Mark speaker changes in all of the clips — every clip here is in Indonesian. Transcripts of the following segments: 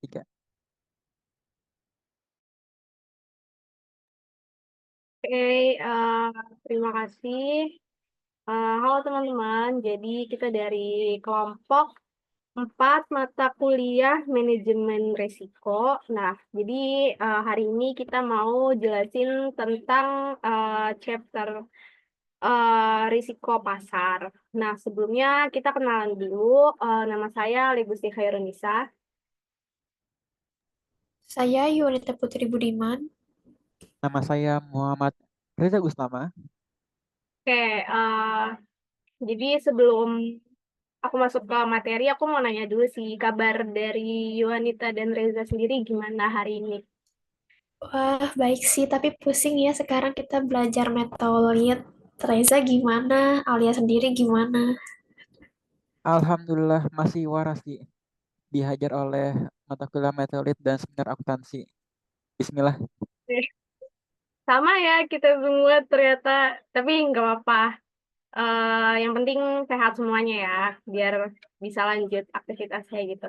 Speaker 1: Tiga.
Speaker 2: Oke, eh, terima kasih. Halo teman-teman, jadi kita dari kelompok 4 mata kuliah manajemen risiko. Nah, jadi hari ini kita mau jelasin tentang chapter risiko pasar. Nah, sebelumnya kita kenalan dulu. Nama saya Legusti Khairunisa.
Speaker 3: Saya Yunita Putri Budiman.
Speaker 1: Nama saya Muhammad Reza Gustama.
Speaker 2: Oke, jadi sebelum aku masuk ke materi, aku mau nanya dulu sih, kabar dari Yuanita dan Reza sendiri gimana hari ini?
Speaker 3: Wah, baik sih, tapi pusing ya sekarang kita belajar metabolit. Reza gimana? Alia sendiri gimana?
Speaker 1: Alhamdulillah masih waras sih. Dihajar oleh mata kuliah meteorit dan seminar akuntansi. Bismillah.
Speaker 2: Sama ya kita semua ternyata, tapi nggak apa-apa. Yang penting sehat semuanya ya, biar bisa lanjut aktivitasnya gitu.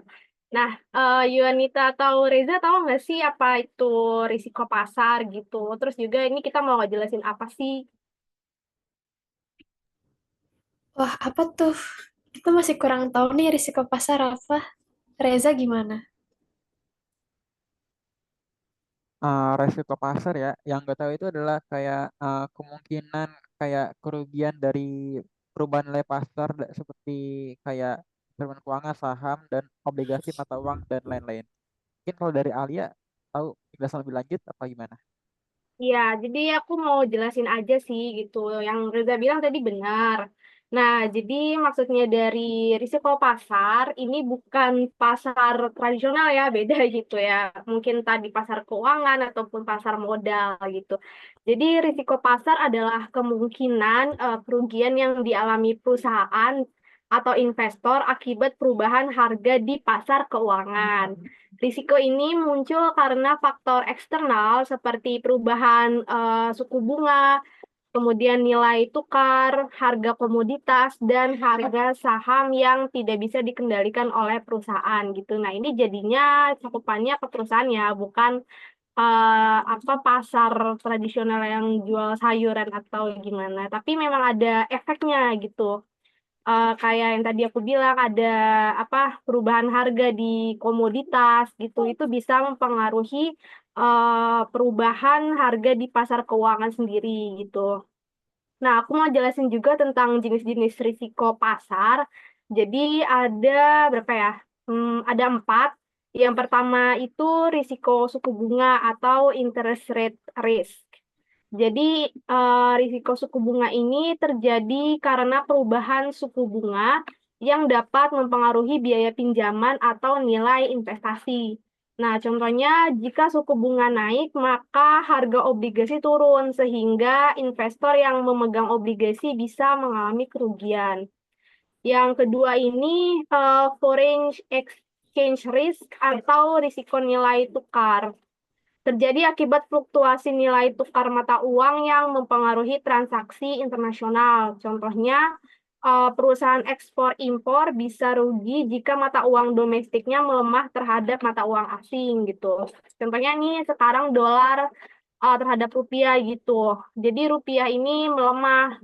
Speaker 2: Nah, Yuanita atau Reza tahu nggak sih apa itu risiko pasar gitu? Terus juga ini kita mau ngejelasin apa sih?
Speaker 3: Wah, apa tuh? Kita masih kurang tahu nih risiko pasar apa. Reza gimana?
Speaker 1: Resiko pasar ya, yang gue tahu itu adalah kayak kemungkinan kayak kerugian dari perubahan nilai pasar seperti kayak instrumen keuangan, saham, dan obligasi mata uang dan lain-lain. Mungkin kalau dari Alia tahu penjelasan lebih lanjut apa gimana?
Speaker 2: Iya, jadi aku mau jelasin aja sih gitu. Yang Reza bilang tadi benar. Nah, jadi maksudnya dari risiko pasar ini bukan pasar tradisional ya, beda gitu ya. Mungkin tadi pasar keuangan ataupun pasar modal gitu. Jadi risiko pasar adalah kemungkinan kerugian yang dialami perusahaan atau investor akibat perubahan harga di pasar keuangan. Risiko ini muncul karena faktor eksternal seperti perubahan suku bunga, kemudian nilai tukar, harga komoditas, dan harga saham yang tidak bisa dikendalikan oleh perusahaan gitu. Nah, ini jadinya cakupannya ke perusahaan ya, bukan apa pasar tradisional yang jual sayuran atau gimana. Tapi memang ada efeknya gitu. Kayak yang tadi aku bilang ada apa perubahan harga di komoditas gitu itu bisa mempengaruhi perubahan harga di pasar keuangan sendiri gitu. Nah, aku mau jelasin juga tentang jenis-jenis risiko pasar. Jadi ada berapa ya? Ada 4. Yang pertama itu risiko suku bunga atau interest rate risk. Jadi, risiko suku bunga ini terjadi karena perubahan suku bunga yang dapat mempengaruhi biaya pinjaman atau nilai investasi. Nah, contohnya jika suku bunga naik, maka harga obligasi turun sehingga investor yang memegang obligasi bisa mengalami kerugian. Yang kedua ini foreign exchange risk atau risiko nilai tukar. Terjadi akibat fluktuasi nilai tukar mata uang yang mempengaruhi transaksi internasional. Contohnya, perusahaan ekspor impor bisa rugi jika mata uang domestiknya melemah terhadap mata uang asing gitu. Contohnya nih sekarang dolar terhadap rupiah gitu. Jadi rupiah ini melemah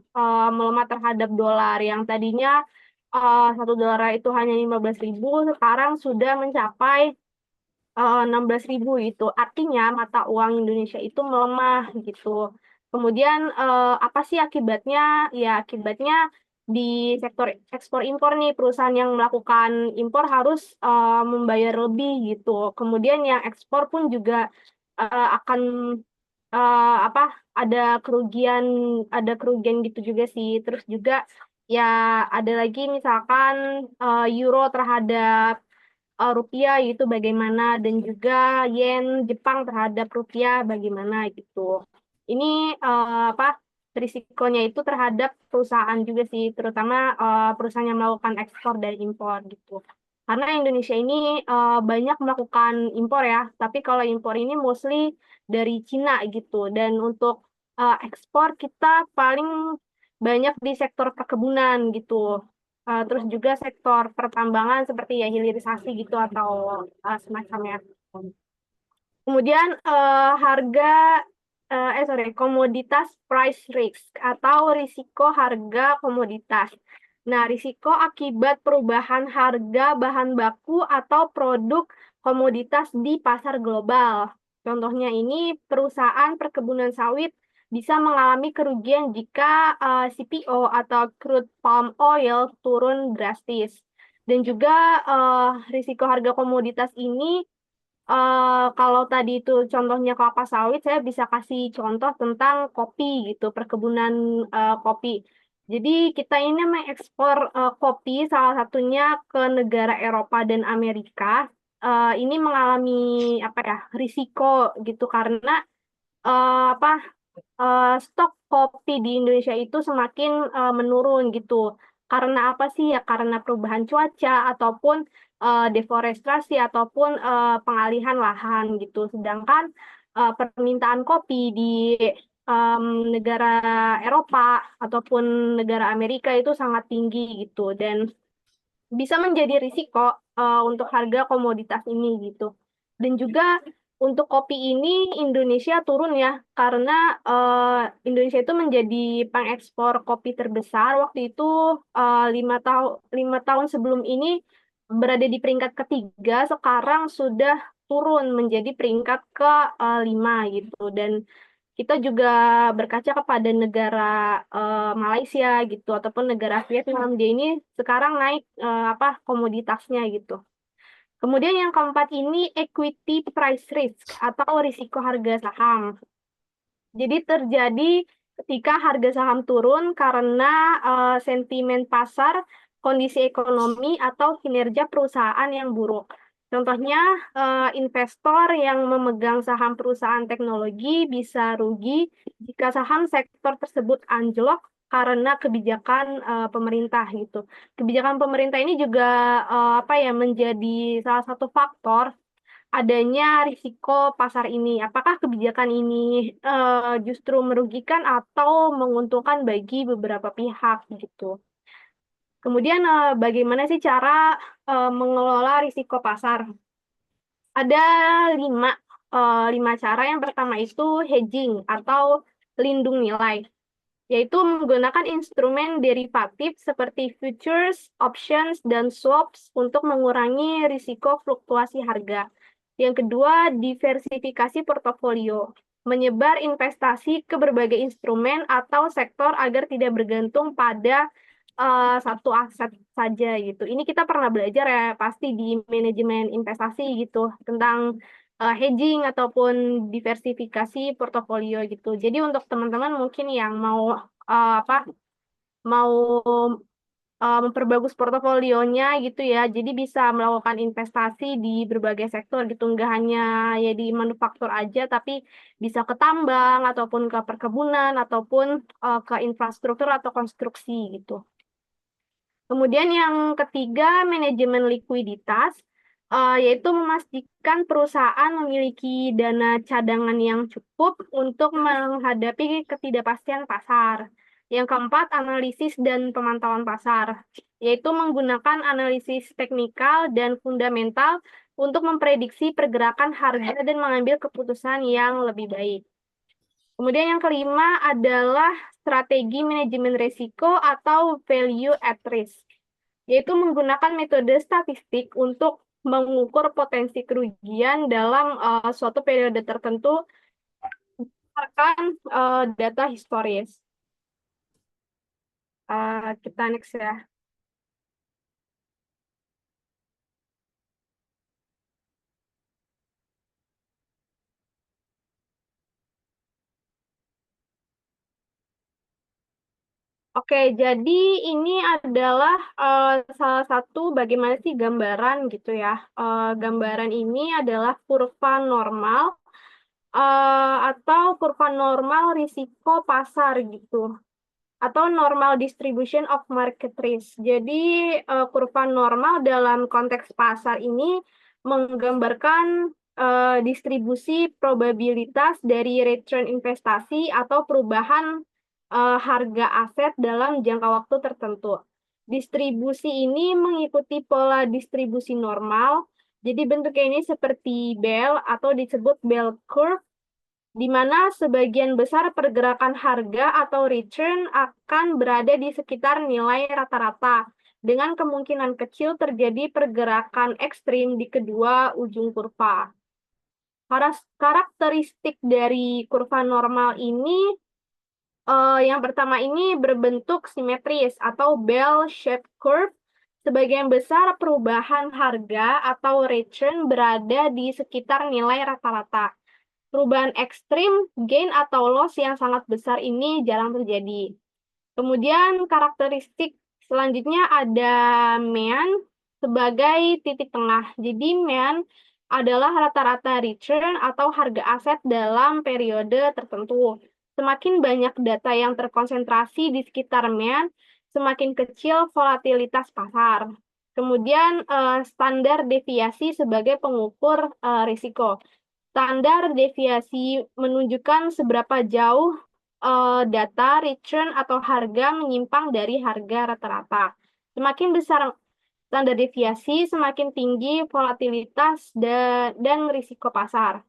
Speaker 2: terhadap dolar yang tadinya 1 dolar itu hanya 15.000, sekarang sudah mencapai 16.000 itu. Artinya mata uang Indonesia itu melemah gitu. Kemudian apa sih akibatnya? Ya akibatnya di sektor ekspor impor nih perusahaan yang melakukan impor harus membayar lebih gitu. Kemudian yang ekspor pun juga akan apa ada kerugian gitu juga sih. Terus juga ya ada lagi misalkan euro terhadap rupiah itu bagaimana dan juga yen Jepang terhadap rupiah bagaimana gitu. Ini apa risikonya itu terhadap perusahaan juga sih, terutama perusahaan yang melakukan ekspor dan impor gitu. Karena Indonesia ini banyak melakukan impor ya, tapi kalau impor ini mostly dari Cina gitu. Dan untuk ekspor kita paling banyak di sektor perkebunan gitu. terus juga sektor pertambangan seperti ya hilirisasi gitu atau semacamnya. Kemudian komoditas price risk atau risiko harga komoditas. Nah, risiko akibat perubahan harga bahan baku atau produk komoditas di pasar global. Contohnya ini perusahaan perkebunan sawit bisa mengalami kerugian jika CPO atau crude palm oil turun drastis. Dan juga risiko harga komoditas ini kalau tadi itu contohnya kelapa sawit, saya bisa kasih contoh tentang kopi gitu, perkebunan kopi. Jadi kita ini mengekspor kopi salah satunya ke negara Eropa dan Amerika. Ini mengalami apa ya risiko gitu karena apa stok kopi di Indonesia itu semakin menurun gitu. Karena apa sih ya? Karena perubahan cuaca ataupun deforestasi ataupun pengalihan lahan gitu. Sedangkan permintaan kopi di em, negara Eropa ataupun negara Amerika itu sangat tinggi gitu dan bisa menjadi risiko untuk harga komoditas ini gitu. Dan juga untuk kopi ini Indonesia turun ya karena Indonesia itu menjadi pengekspor kopi terbesar waktu itu 5 tahun sebelum ini berada di peringkat ketiga, sekarang sudah turun menjadi peringkat ke 5 gitu. Dan kita juga berkaca kepada negara Malaysia gitu ataupun negara Vietnam, dia ini sekarang naik apa komoditasnya gitu. Kemudian yang keempat ini equity price risk atau risiko harga saham. Jadi terjadi ketika harga saham turun karena sentimen pasar, kondisi ekonomi atau kinerja perusahaan yang buruk. Contohnya, investor yang memegang saham perusahaan teknologi bisa rugi jika saham sektor tersebut anjlok karena kebijakan pemerintah gitu. Kebijakan pemerintah ini juga apa ya menjadi salah satu faktor adanya risiko pasar ini. Apakah kebijakan ini justru merugikan atau menguntungkan bagi beberapa pihak gitu. Kemudian bagaimana sih cara mengelola risiko pasar? Ada lima, lima cara. Yang pertama itu hedging atau lindung nilai, yaitu menggunakan instrumen derivatif seperti futures, options, dan swaps untuk mengurangi risiko fluktuasi harga. Yang kedua, diversifikasi portofolio, menyebar investasi ke berbagai instrumen atau sektor agar tidak bergantung pada satu aset saja gitu. Ini kita pernah belajar ya pasti di manajemen investasi gitu tentang hedging ataupun diversifikasi portofolio gitu. Jadi untuk teman-teman mungkin yang mau apa mau memperbagus portofolionya gitu ya. Jadi bisa melakukan investasi di berbagai sektor gitu. Nggak hanya ya di manufaktur aja, tapi bisa ke tambang ataupun ke perkebunan ataupun ke infrastruktur atau konstruksi gitu. Kemudian yang ketiga, manajemen likuiditas, yaitu memastikan perusahaan memiliki dana cadangan yang cukup untuk menghadapi ketidakpastian pasar. Yang keempat, analisis dan pemantauan pasar, yaitu menggunakan analisis teknikal dan fundamental untuk memprediksi pergerakan harga dan mengambil keputusan yang lebih baik. Kemudian yang kelima adalah strategi manajemen risiko atau value at risk, yaitu menggunakan metode statistik untuk mengukur potensi kerugian dalam suatu periode tertentu berdasarkan data historis. Kita next ya. Oke, jadi ini adalah salah satu bagaimana sih gambaran gitu ya. Gambaran ini adalah kurva normal atau kurva normal risiko pasar gitu, atau normal distribution of market risk. Jadi kurva normal dalam konteks pasar ini menggambarkan distribusi probabilitas dari return investasi atau perubahan harga aset dalam jangka waktu tertentu. Distribusi ini mengikuti pola distribusi normal. Jadi bentuknya ini seperti bell atau disebut bell curve, di mana sebagian besar pergerakan harga atau return akan berada di sekitar nilai rata-rata, dengan kemungkinan kecil terjadi pergerakan ekstrim di kedua ujung kurva. Karakteristik dari kurva normal ini, yang pertama ini berbentuk simetris atau bell-shaped curve. Sebagian besar perubahan harga atau return berada di sekitar nilai rata-rata. Perubahan ekstrim, gain atau loss yang sangat besar ini jarang terjadi. Kemudian karakteristik selanjutnya ada mean sebagai titik tengah. Jadi mean adalah rata-rata return atau harga aset dalam periode tertentu. Semakin banyak data yang terkonsentrasi di sekitar mean, semakin kecil volatilitas pasar. Kemudian standar deviasi sebagai pengukur risiko. Standar deviasi menunjukkan seberapa jauh data return atau harga menyimpang dari harga rata-rata. Semakin besar standar deviasi, semakin tinggi volatilitas dan risiko pasar.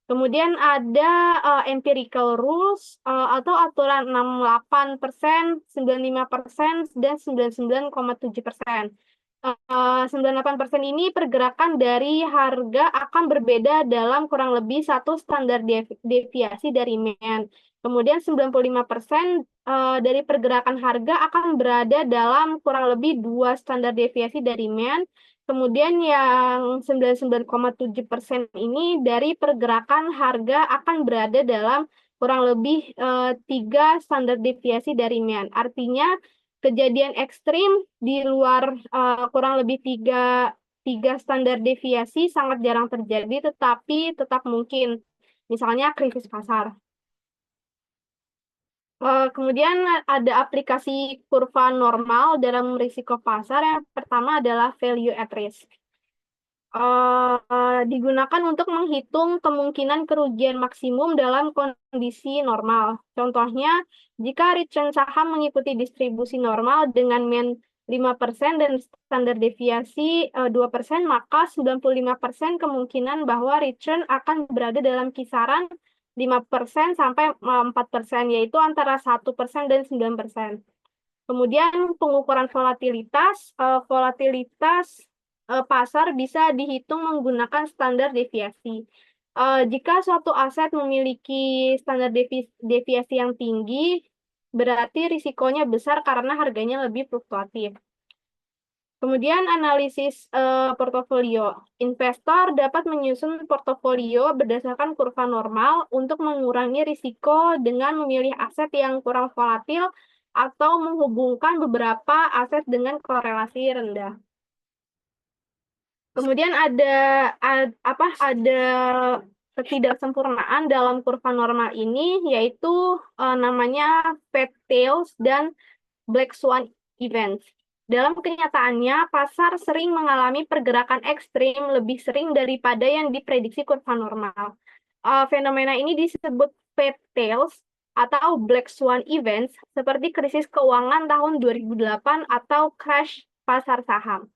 Speaker 2: Kemudian ada empirical rules atau aturan 68%, 95%, dan 99,7%. 98% ini pergerakan dari harga akan berbeda dalam kurang lebih satu standar deviasi dari mean. Kemudian 95% dari pergerakan harga akan berada dalam kurang lebih dua standar deviasi dari mean. Kemudian yang 99,7% ini dari pergerakan harga akan berada dalam kurang lebih 3 standar deviasi dari mean. Artinya kejadian ekstrim di luar kurang lebih tiga standar deviasi sangat jarang terjadi, tetapi tetap mungkin. Misalnya krisis pasar. Kemudian ada aplikasi kurva normal dalam risiko pasar. Yang pertama adalah value at risk. Digunakan untuk menghitung kemungkinan kerugian maksimum dalam kondisi normal. Contohnya, jika return saham mengikuti distribusi normal dengan mean 5% dan standar deviasi 2%, maka 95% kemungkinan bahwa return akan berada dalam kisaran 5% sampai 4%, yaitu antara 1% dan 9%. Kemudian pengukuran volatilitas, pasar bisa dihitung menggunakan standar deviasi. Jika suatu aset memiliki standar deviasi yang tinggi, berarti risikonya besar karena harganya lebih fluktuatif. Kemudian analisis portofolio. Investor dapat menyusun portofolio berdasarkan kurva normal untuk mengurangi risiko dengan memilih aset yang kurang volatil atau menghubungkan beberapa aset dengan korelasi rendah. Kemudian ada ketidaksempurnaan dalam kurva normal ini, yaitu namanya fat tails dan black swan events. Dalam kenyataannya, pasar sering mengalami pergerakan ekstrim lebih sering daripada yang diprediksi kurva normal. Fenomena ini disebut fat tails atau black swan events, seperti krisis keuangan tahun 2008 atau crash pasar saham.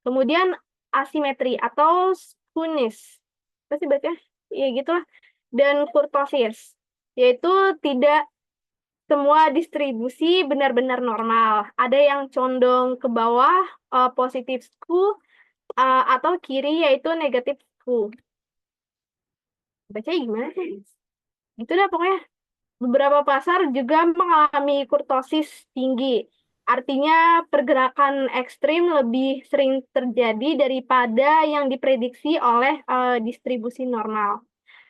Speaker 2: Kemudian asimetri atau skewness, apa sih baca? Ya gitulah. Dan kurtosis, yaitu tidak semua distribusi benar-benar normal. Ada yang condong ke bawah, positif skew, atau kiri yaitu negatif skew. Bacanya gimana sih? Gitu deh pokoknya. Beberapa pasar juga mengalami kurtosis tinggi. Artinya pergerakan ekstrim lebih sering terjadi daripada yang diprediksi oleh distribusi normal.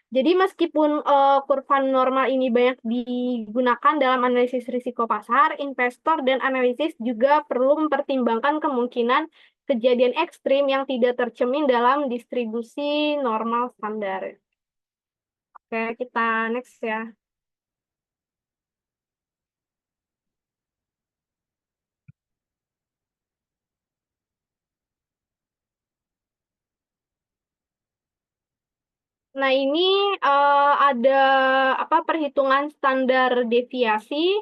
Speaker 2: Jadi meskipun kurva normal ini banyak digunakan dalam analisis risiko pasar, investor dan analisis juga perlu mempertimbangkan kemungkinan kejadian ekstrim yang tidak tercermin dalam distribusi normal standar. Oke, kita next ya. Nah, ini ada perhitungan standar deviasi.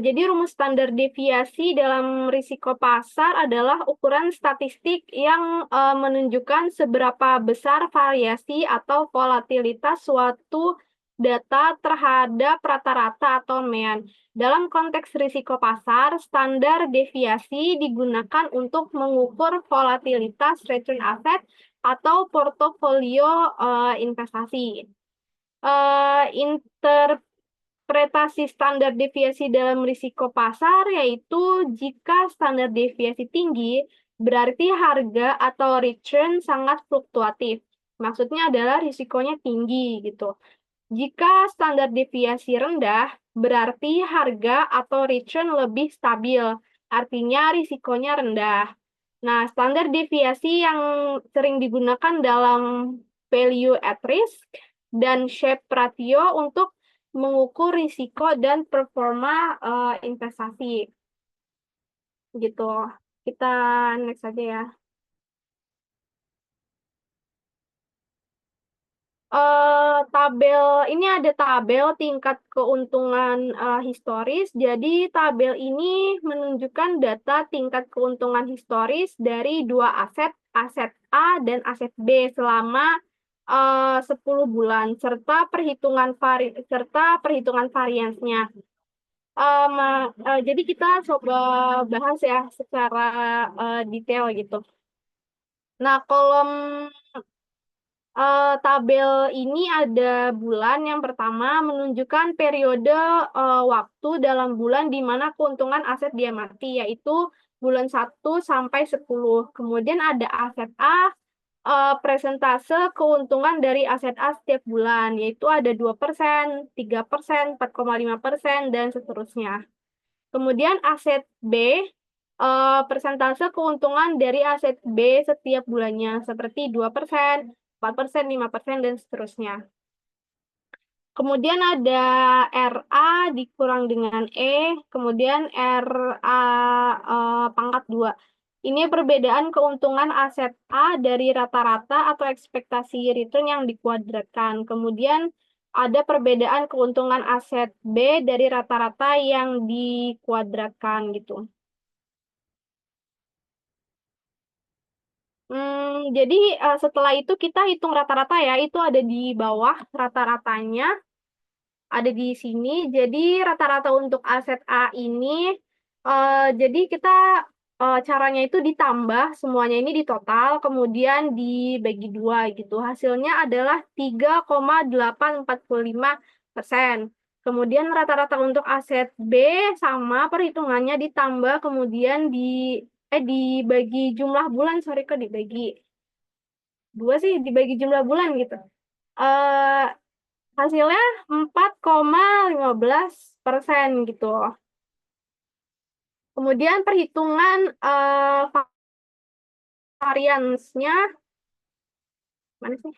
Speaker 2: Jadi rumus standar deviasi dalam risiko pasar adalah ukuran statistik yang menunjukkan seberapa besar variasi atau volatilitas suatu data terhadap rata-rata atau mean. Dalam konteks risiko pasar, standar deviasi digunakan untuk mengukur volatilitas return aset atau portofolio investasi. Interpretasi standar deviasi dalam risiko pasar yaitu jika standar deviasi tinggi, berarti harga atau return sangat fluktuatif. Maksudnya adalah risikonya tinggi gitu. Jika standar deviasi rendah, berarti harga atau return lebih stabil. Artinya risikonya rendah. Nah, standar deviasi yang sering digunakan dalam value at risk dan shape ratio untuk mengukur risiko dan performa investasi. Gitu. Kita next aja ya. Tabel ini ada tabel tingkat keuntungan historis. Jadi tabel ini menunjukkan data tingkat keuntungan historis dari dua aset, aset A dan aset B selama 10 bulan serta perhitungan variansnya. Jadi kita coba bahas ya secara detail gitu. Nah, kolom tabel ini ada bulan. Yang pertama menunjukkan periode waktu dalam bulan di mana keuntungan aset diamati, yaitu bulan 1 sampai 10. Kemudian ada aset A, presentase keuntungan dari aset A setiap bulan, yaitu ada 2%, 3%, 4,5%, dan seterusnya. Kemudian aset B, persentase keuntungan dari aset B setiap bulannya, seperti 2%, 4%, 5%, dan seterusnya. Kemudian ada RA dikurang dengan E, kemudian RA pangkat 2. Ini perbedaan keuntungan aset A dari rata-rata atau ekspektasi return yang dikuadratkan. Kemudian ada perbedaan keuntungan aset B dari rata-rata yang dikuadratkan gitu. Jadi setelah itu kita hitung rata-rata ya, itu ada di bawah rata-ratanya, ada di sini. Jadi rata-rata untuk aset A ini, jadi kita caranya itu ditambah, semuanya ini di total, kemudian dibagi 2 gitu. Hasilnya adalah 3,845%. Kemudian rata-rata untuk aset B sama perhitungannya ditambah, kemudian dibagi jumlah bulan, sorry kok dibagi 2 sih, dibagi jumlah bulan gitu. Hasilnya 4,15% gitu. Kemudian perhitungan variansnya, mana sih?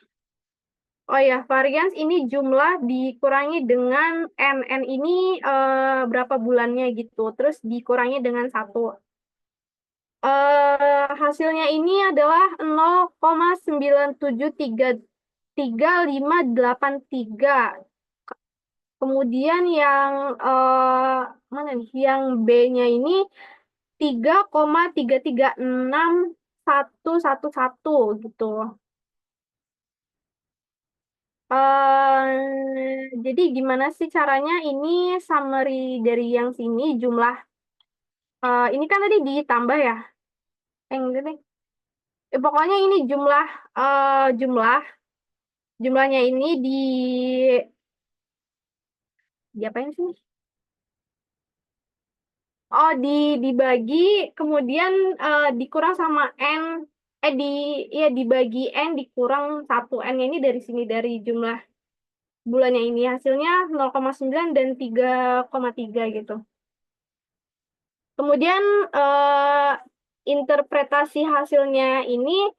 Speaker 2: Oh ya, varians ini jumlah dikurangi dengan N. N ini berapa bulannya gitu. Terus dikurangi dengan 1. Hasilnya ini adalah 0,9733583. Kemudian yang mana nih? Yang B-nya ini 3,3361111 gitu. Jadi gimana sih caranya? Ini summary dari yang sini jumlah. Ini kan tadi ditambah ya. Enggak deh. Pokoknya ini jumlahnya ini diapain sih? Oh, dibagi, kemudian dikurang sama N, dibagi N dikurang 1. N ini dari sini, dari jumlah bulannya ini. Hasilnya 0,9 dan 3,3 gitu. Kemudian interpretasi hasilnya ini,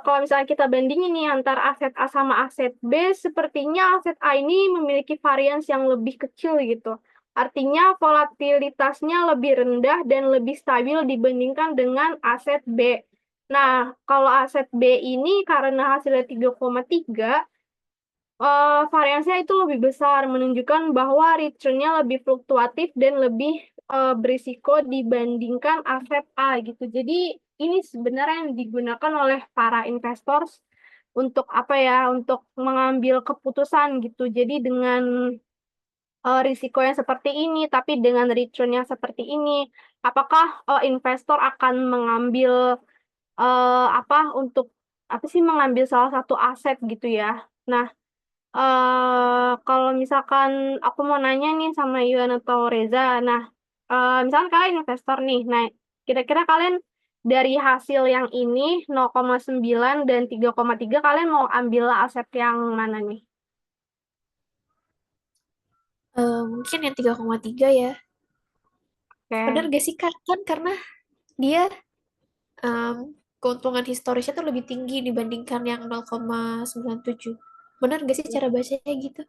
Speaker 2: kalau misalnya kita bandingin nih antara aset A sama aset B, sepertinya aset A ini memiliki varians yang lebih kecil gitu. Artinya volatilitasnya lebih rendah dan lebih stabil dibandingkan dengan aset B. Nah, kalau aset B ini karena hasilnya 3,3, variansinya itu lebih besar, menunjukkan bahwa return-nya lebih fluktuatif dan lebih berisiko dibandingkan aset A gitu. Jadi ini sebenarnya yang digunakan oleh para investor untuk apa ya, untuk mengambil keputusan gitu. Jadi dengan risiko yang seperti ini, tapi dengan return yang seperti ini, apakah investor akan mengambil apa untuk apa sih mengambil salah satu aset gitu ya. Nah, kalau misalkan aku mau nanya nih sama Yuan atau Reza, nah, misalkan kalian investor nih, nah, kira-kira kalian dari hasil yang ini 0,9 dan 3,3 kalian mau ambil aset yang mana nih?
Speaker 3: Mungkin yang 3,3 ya. Benar
Speaker 2: Oke.
Speaker 3: gak sih Kak? Kan karena dia em, keuntungan historisnya tuh lebih tinggi dibandingkan yang 0,97. Benar gak sih cara bacanya gitu?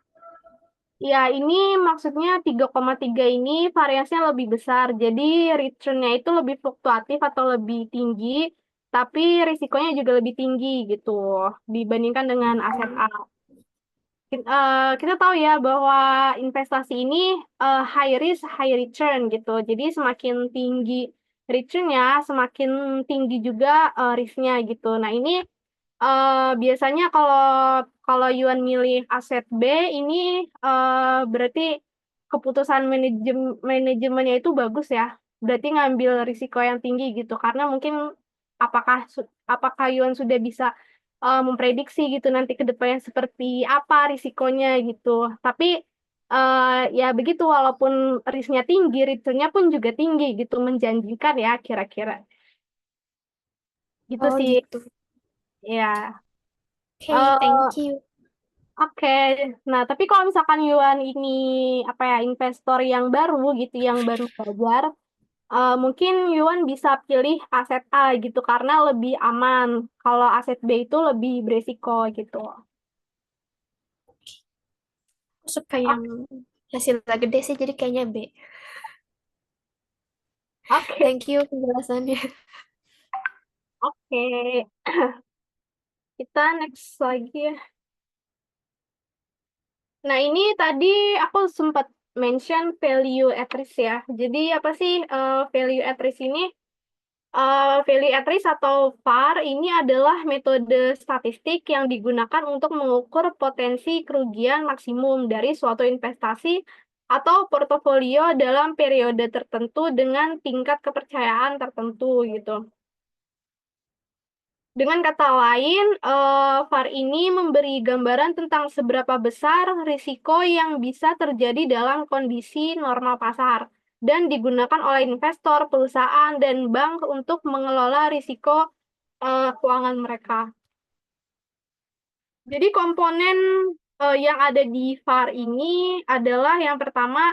Speaker 2: Ya, ini maksudnya 3,3 ini variasinya lebih besar. Jadi return-nya itu lebih fluktuatif atau lebih tinggi, tapi risikonya juga lebih tinggi gitu dibandingkan dengan aset A. Kita tahu ya bahwa investasi ini high risk, high return gitu. Jadi semakin tinggi return-nya, semakin tinggi juga risk-nya gitu. Nah, ini biasanya kalau kalau Yuan milih aset B ini berarti keputusan manajemennya itu bagus ya. Berarti ngambil risiko yang tinggi gitu karena mungkin apakah Yuan sudah bisa memprediksi gitu nanti ke depannya seperti apa risikonya gitu. Tapi ya begitu walaupun risknya tinggi, returnnya pun juga tinggi gitu menjanjikan ya kira-kira. Gitu
Speaker 3: Oh
Speaker 2: sih
Speaker 3: gitu.
Speaker 2: ya.
Speaker 3: Oke, thank you.
Speaker 2: Oke, nah tapi kalau misalkan Yuan ini apa ya investor yang baru gitu, yang baru belajar, mungkin Yuan bisa pilih aset A gitu karena lebih aman. Kalau aset B itu lebih beresiko gitu.
Speaker 3: Aku suka yang
Speaker 2: Oke,
Speaker 3: hasilnya gede sih, jadi kayaknya B.
Speaker 2: oke,
Speaker 3: Thank you penjelasannya.
Speaker 2: oke. Kita next lagi ya. Nah ini tadi aku sempat mention value at risk ya. Jadi apa sih value at risk ini? Value at risk atau VAR ini adalah metode statistik yang digunakan untuk mengukur potensi kerugian maksimum dari suatu investasi atau portofolio dalam periode tertentu dengan tingkat kepercayaan tertentu gitu. Dengan kata lain, VAR ini memberi gambaran tentang seberapa besar risiko yang bisa terjadi dalam kondisi normal pasar dan digunakan oleh investor, perusahaan, dan bank untuk mengelola risiko keuangan mereka. Jadi komponen yang ada di VAR ini adalah yang pertama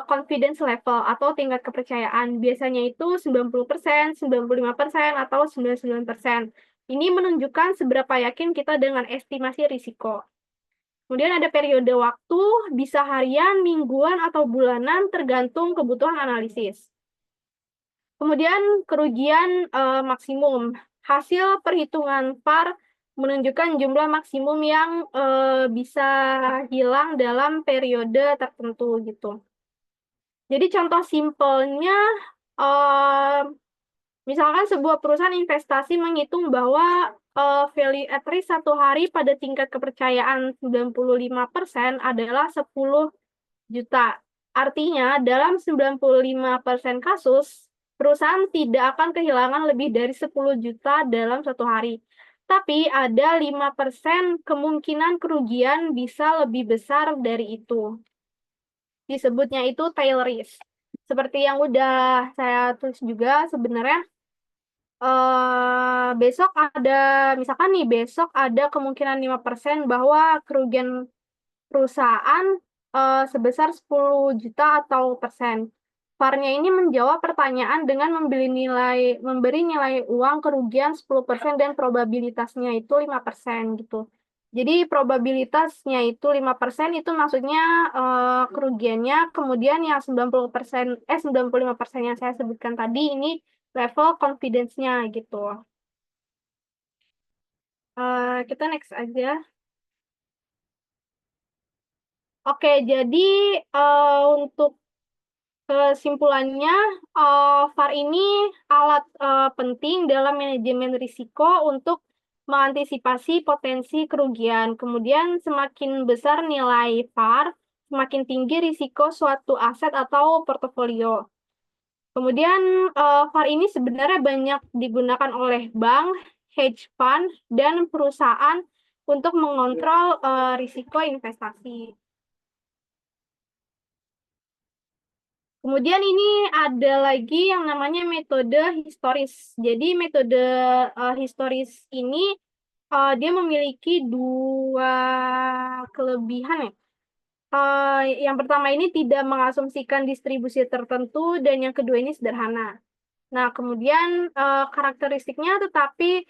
Speaker 2: confidence level atau tingkat kepercayaan. Biasanya itu 90%, 95%, atau 99%. Ini menunjukkan seberapa yakin kita dengan estimasi risiko. Kemudian ada periode waktu, bisa harian, mingguan, atau bulanan, tergantung kebutuhan analisis. Kemudian kerugian maksimum. Hasil perhitungan VAR menunjukkan jumlah maksimum yang bisa hilang dalam periode tertentu gitu. Jadi contoh simpelnya, eh, misalkan sebuah perusahaan investasi menghitung bahwa value at risk satu hari pada tingkat kepercayaan 95% adalah 10 juta. Artinya, dalam 95% kasus, perusahaan tidak akan kehilangan lebih dari 10 juta dalam satu hari. Tapi ada 5% kemungkinan kerugian bisa lebih besar dari itu. Disebutnya itu tail risk. Seperti yang udah saya tulis juga, sebenarnya besok ada, misalkan nih besok ada kemungkinan 5% bahwa kerugian perusahaan sebesar 10 juta atau persen. VAR-nya ini menjawab pertanyaan dengan memberi nilai uang kerugian 10% dan probabilitasnya itu 5% gitu. Jadi probabilitasnya itu 5% itu maksudnya kerugiannya, kemudian yang 95% yang saya sebutkan tadi ini level confidence-nya gitu. Kita next aja. Oke, jadi untuk kesimpulannya, VAR ini alat penting dalam manajemen risiko untuk mengantisipasi potensi kerugian. Kemudian semakin besar nilai VAR, semakin tinggi risiko suatu aset atau portofolio. Kemudian VAR ini sebenarnya banyak digunakan oleh bank, hedge fund, dan perusahaan untuk mengontrol risiko investasi. Kemudian ini ada lagi yang namanya metode historis. Jadi metode historis ini dia memiliki dua kelebihan ya. Yang pertama ini tidak mengasumsikan distribusi tertentu dan yang kedua ini sederhana. Nah, kemudian karakteristiknya tetapi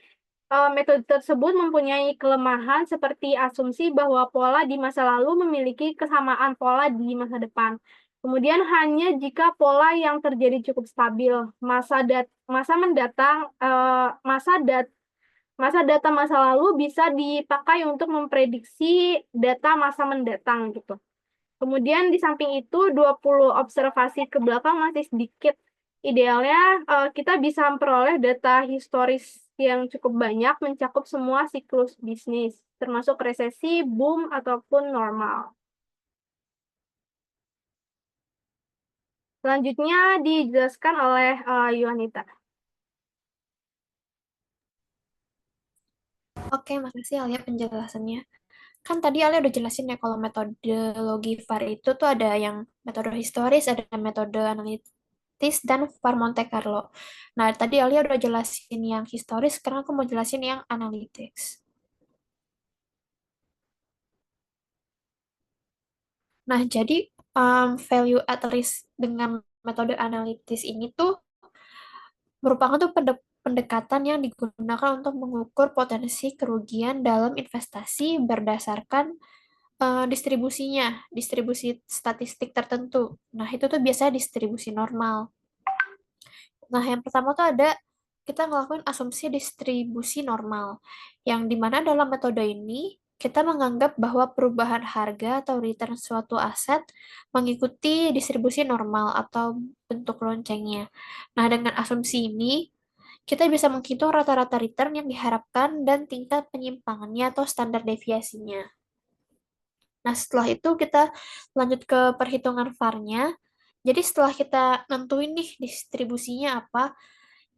Speaker 2: metode tersebut mempunyai kelemahan seperti asumsi bahwa pola di masa lalu memiliki kesamaan pola di masa depan. Kemudian hanya jika pola yang terjadi cukup stabil, masa mendatang masa data masa lalu bisa dipakai untuk memprediksi data masa mendatang gitu. Kemudian di samping itu 20 observasi ke belakang masih sedikit. Idealnya kita bisa memperoleh data historis yang cukup banyak mencakup semua siklus bisnis, termasuk resesi, boom, ataupun normal. Selanjutnya dijelaskan oleh Yuanita.
Speaker 3: Oke, makasih Alia penjelasannya. Kan tadi Alia udah jelasin ya kalau metodologi VAR itu tuh ada yang metode historis, ada metode analitis, dan VAR Monte Carlo. Nah, tadi Alia udah jelasin yang historis, sekarang aku mau jelasin yang analytics. Nah, jadi value at risk dengan metode analitis ini tuh merupakan tuh pendekatan yang digunakan untuk mengukur potensi kerugian dalam investasi berdasarkan distribusi statistik tertentu. Nah, itu tuh biasanya distribusi normal. Nah, yang pertama tuh ada kita ngelakuin asumsi distribusi normal, yang dimana dalam metode ini kita menganggap bahwa perubahan harga atau return suatu aset mengikuti distribusi normal atau bentuk loncengnya. Nah, dengan asumsi ini, kita bisa menghitung rata-rata return yang diharapkan dan tingkat penyimpangannya atau standar deviasinya. Nah, setelah itu kita lanjut ke perhitungan VAR-nya. Jadi setelah kita nentuin nih distribusinya apa,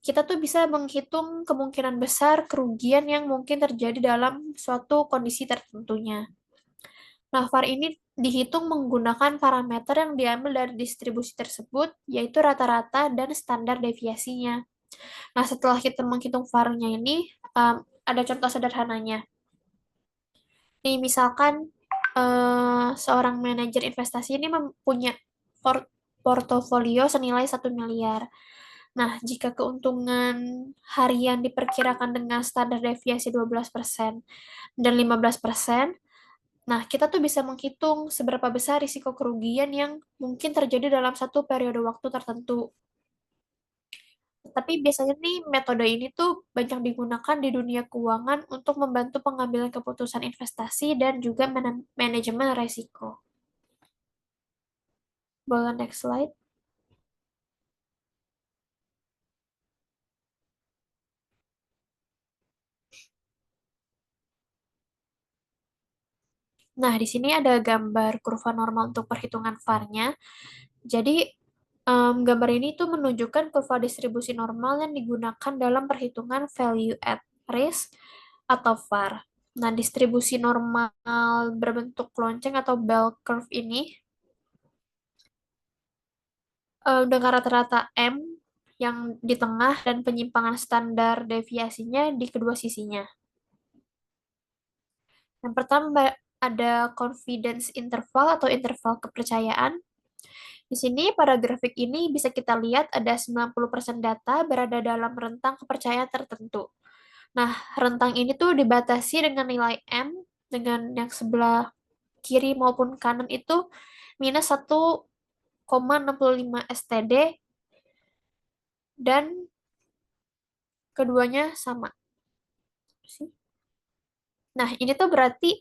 Speaker 3: kita tuh bisa menghitung kemungkinan besar kerugian yang mungkin terjadi dalam suatu kondisi tertentunya. Nah, VAR ini dihitung menggunakan parameter yang diambil dari distribusi tersebut, yaitu rata-rata dan standar deviasinya. Nah, setelah kita menghitung VAR-nya ini, ada contoh sederhananya. Nih, misalkan seorang manajer investasi ini mempunyai portofolio senilai 1 miliar. Nah, jika keuntungan harian diperkirakan dengan standar deviasi 12% dan 15%, nah kita tuh bisa menghitung seberapa besar risiko kerugian yang mungkin terjadi dalam satu periode waktu tertentu. Tapi biasanya nih metode ini tuh banyak digunakan di dunia keuangan untuk membantu pengambilan keputusan investasi dan juga manajemen risiko. Boleh next slide. Nah, di sini ada gambar kurva normal untuk perhitungan VAR-nya. Jadi, gambar ini tuh menunjukkan kurva distribusi normal yang digunakan dalam perhitungan value at risk atau VAR. Nah, distribusi normal berbentuk lonceng atau bell curve ini dengan rata-rata M yang di tengah dan penyimpangan standar deviasinya di kedua sisinya. Yang pertama ada confidence interval atau interval kepercayaan. Di sini pada grafik ini bisa kita lihat ada 90% data berada dalam rentang kepercayaan tertentu. Nah, rentang ini tuh dibatasi dengan nilai M dengan yang sebelah kiri maupun kanan itu minus 1,65 STD dan keduanya sama. Nah, ini tuh berarti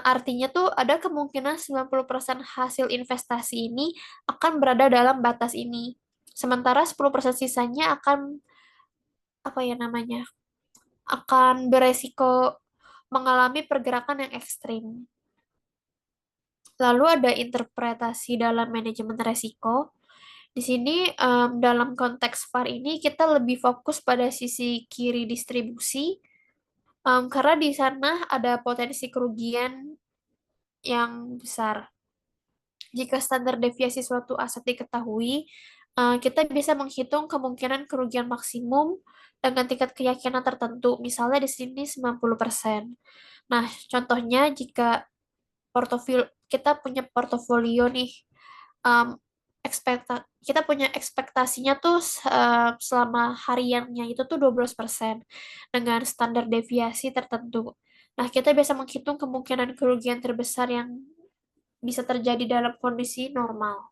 Speaker 3: Artinya tuh ada kemungkinan 90% hasil investasi ini akan berada dalam batas ini. Sementara 10% sisanya akan apa ya namanya? Akan beresiko mengalami pergerakan yang ekstrim. Lalu ada interpretasi dalam manajemen resiko. Di sini dalam konteks VAR ini kita lebih fokus pada sisi kiri distribusi karena di sana ada potensi kerugian yang besar. Jika standar deviasi suatu aset diketahui, kita bisa menghitung kemungkinan kerugian maksimum dengan tingkat keyakinan tertentu. Misalnya di sini 90%. Nah, contohnya jika portofolio kita punya portofolio nih, um, kita punya ekspektasinya tuh selama hariannya itu tuh 12% dengan standar deviasi tertentu. Nah, kita bisa menghitung kemungkinan kerugian terbesar yang bisa terjadi dalam kondisi normal.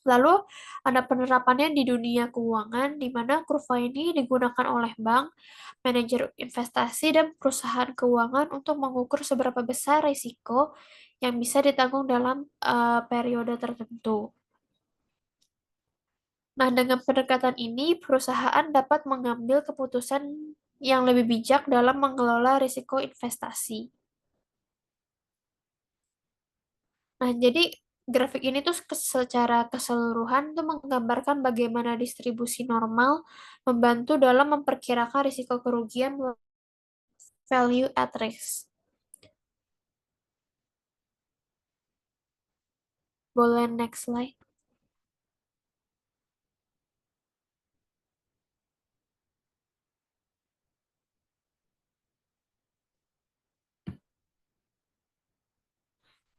Speaker 3: Lalu ada penerapannya di dunia keuangan, di mana kurva ini digunakan oleh bank, manajer investasi, dan perusahaan keuangan untuk mengukur seberapa besar risiko yang bisa ditanggung dalam periode tertentu. Nah, dengan pendekatan ini, perusahaan dapat mengambil keputusan yang lebih bijak dalam mengelola risiko investasi. Nah, jadi grafik ini tuh secara keseluruhan tuh menggambarkan bagaimana distribusi normal membantu dalam memperkirakan risiko kerugian value at risk. Boleh next slide.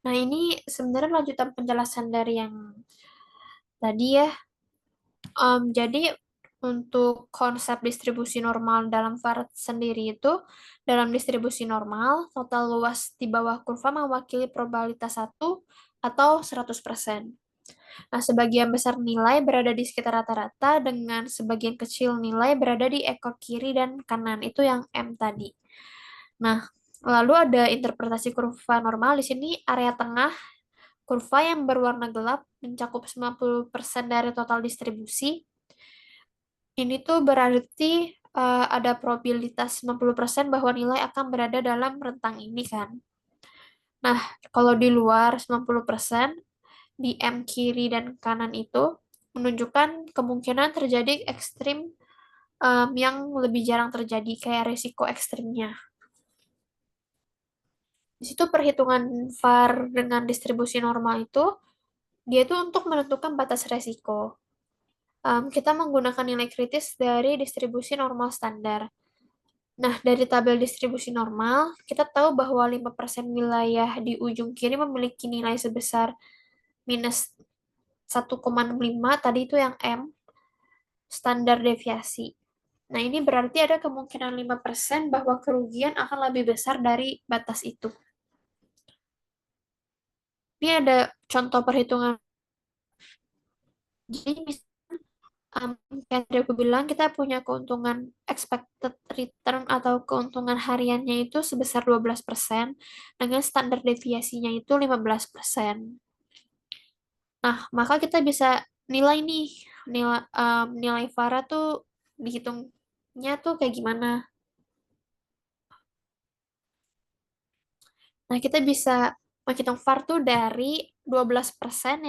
Speaker 3: Nah, ini sebenarnya lanjutan penjelasan dari yang tadi ya. Jadi untuk konsep distribusi normal dalam VAR sendiri itu, dalam distribusi normal, total luas di bawah kurva mewakili probabilitas 1 atau 100%. Nah, sebagian besar nilai berada di sekitar rata-rata dengan sebagian kecil nilai berada di ekor kiri dan kanan. Itu yang M tadi. Nah, lalu ada interpretasi kurva normal. Di sini area tengah kurva yang berwarna gelap mencakup 90% dari total distribusi. Ini tuh berarti ada probabilitas 90% bahwa nilai akan berada dalam rentang ini kan. Nah, kalau di luar 90%, di M kiri dan kanan itu menunjukkan kemungkinan terjadi ekstrim yang lebih jarang terjadi, kayak risiko ekstrimnya. Di situ perhitungan VAR dengan distribusi normal itu, dia itu untuk menentukan batas resiko. Kita menggunakan nilai kritis dari distribusi normal standar. Nah, dari tabel distribusi normal, kita tahu bahwa 5% wilayah di ujung kiri memiliki nilai sebesar minus 1,65, tadi itu yang M, standar deviasi. Nah, ini berarti ada kemungkinan 5% bahwa kerugian akan lebih besar dari batas itu. Ini ada contoh perhitungan. Jadi, kayak tadi aku bilang, kita punya keuntungan expected return atau keuntungan hariannya itu sebesar 12%, dengan standar deviasinya itu 15%. Nah, maka kita bisa nilai nih, nilai VARA tuh dihitungnya tuh kayak gimana. Nah, kita bisa menghitung VAR tuh dari 12%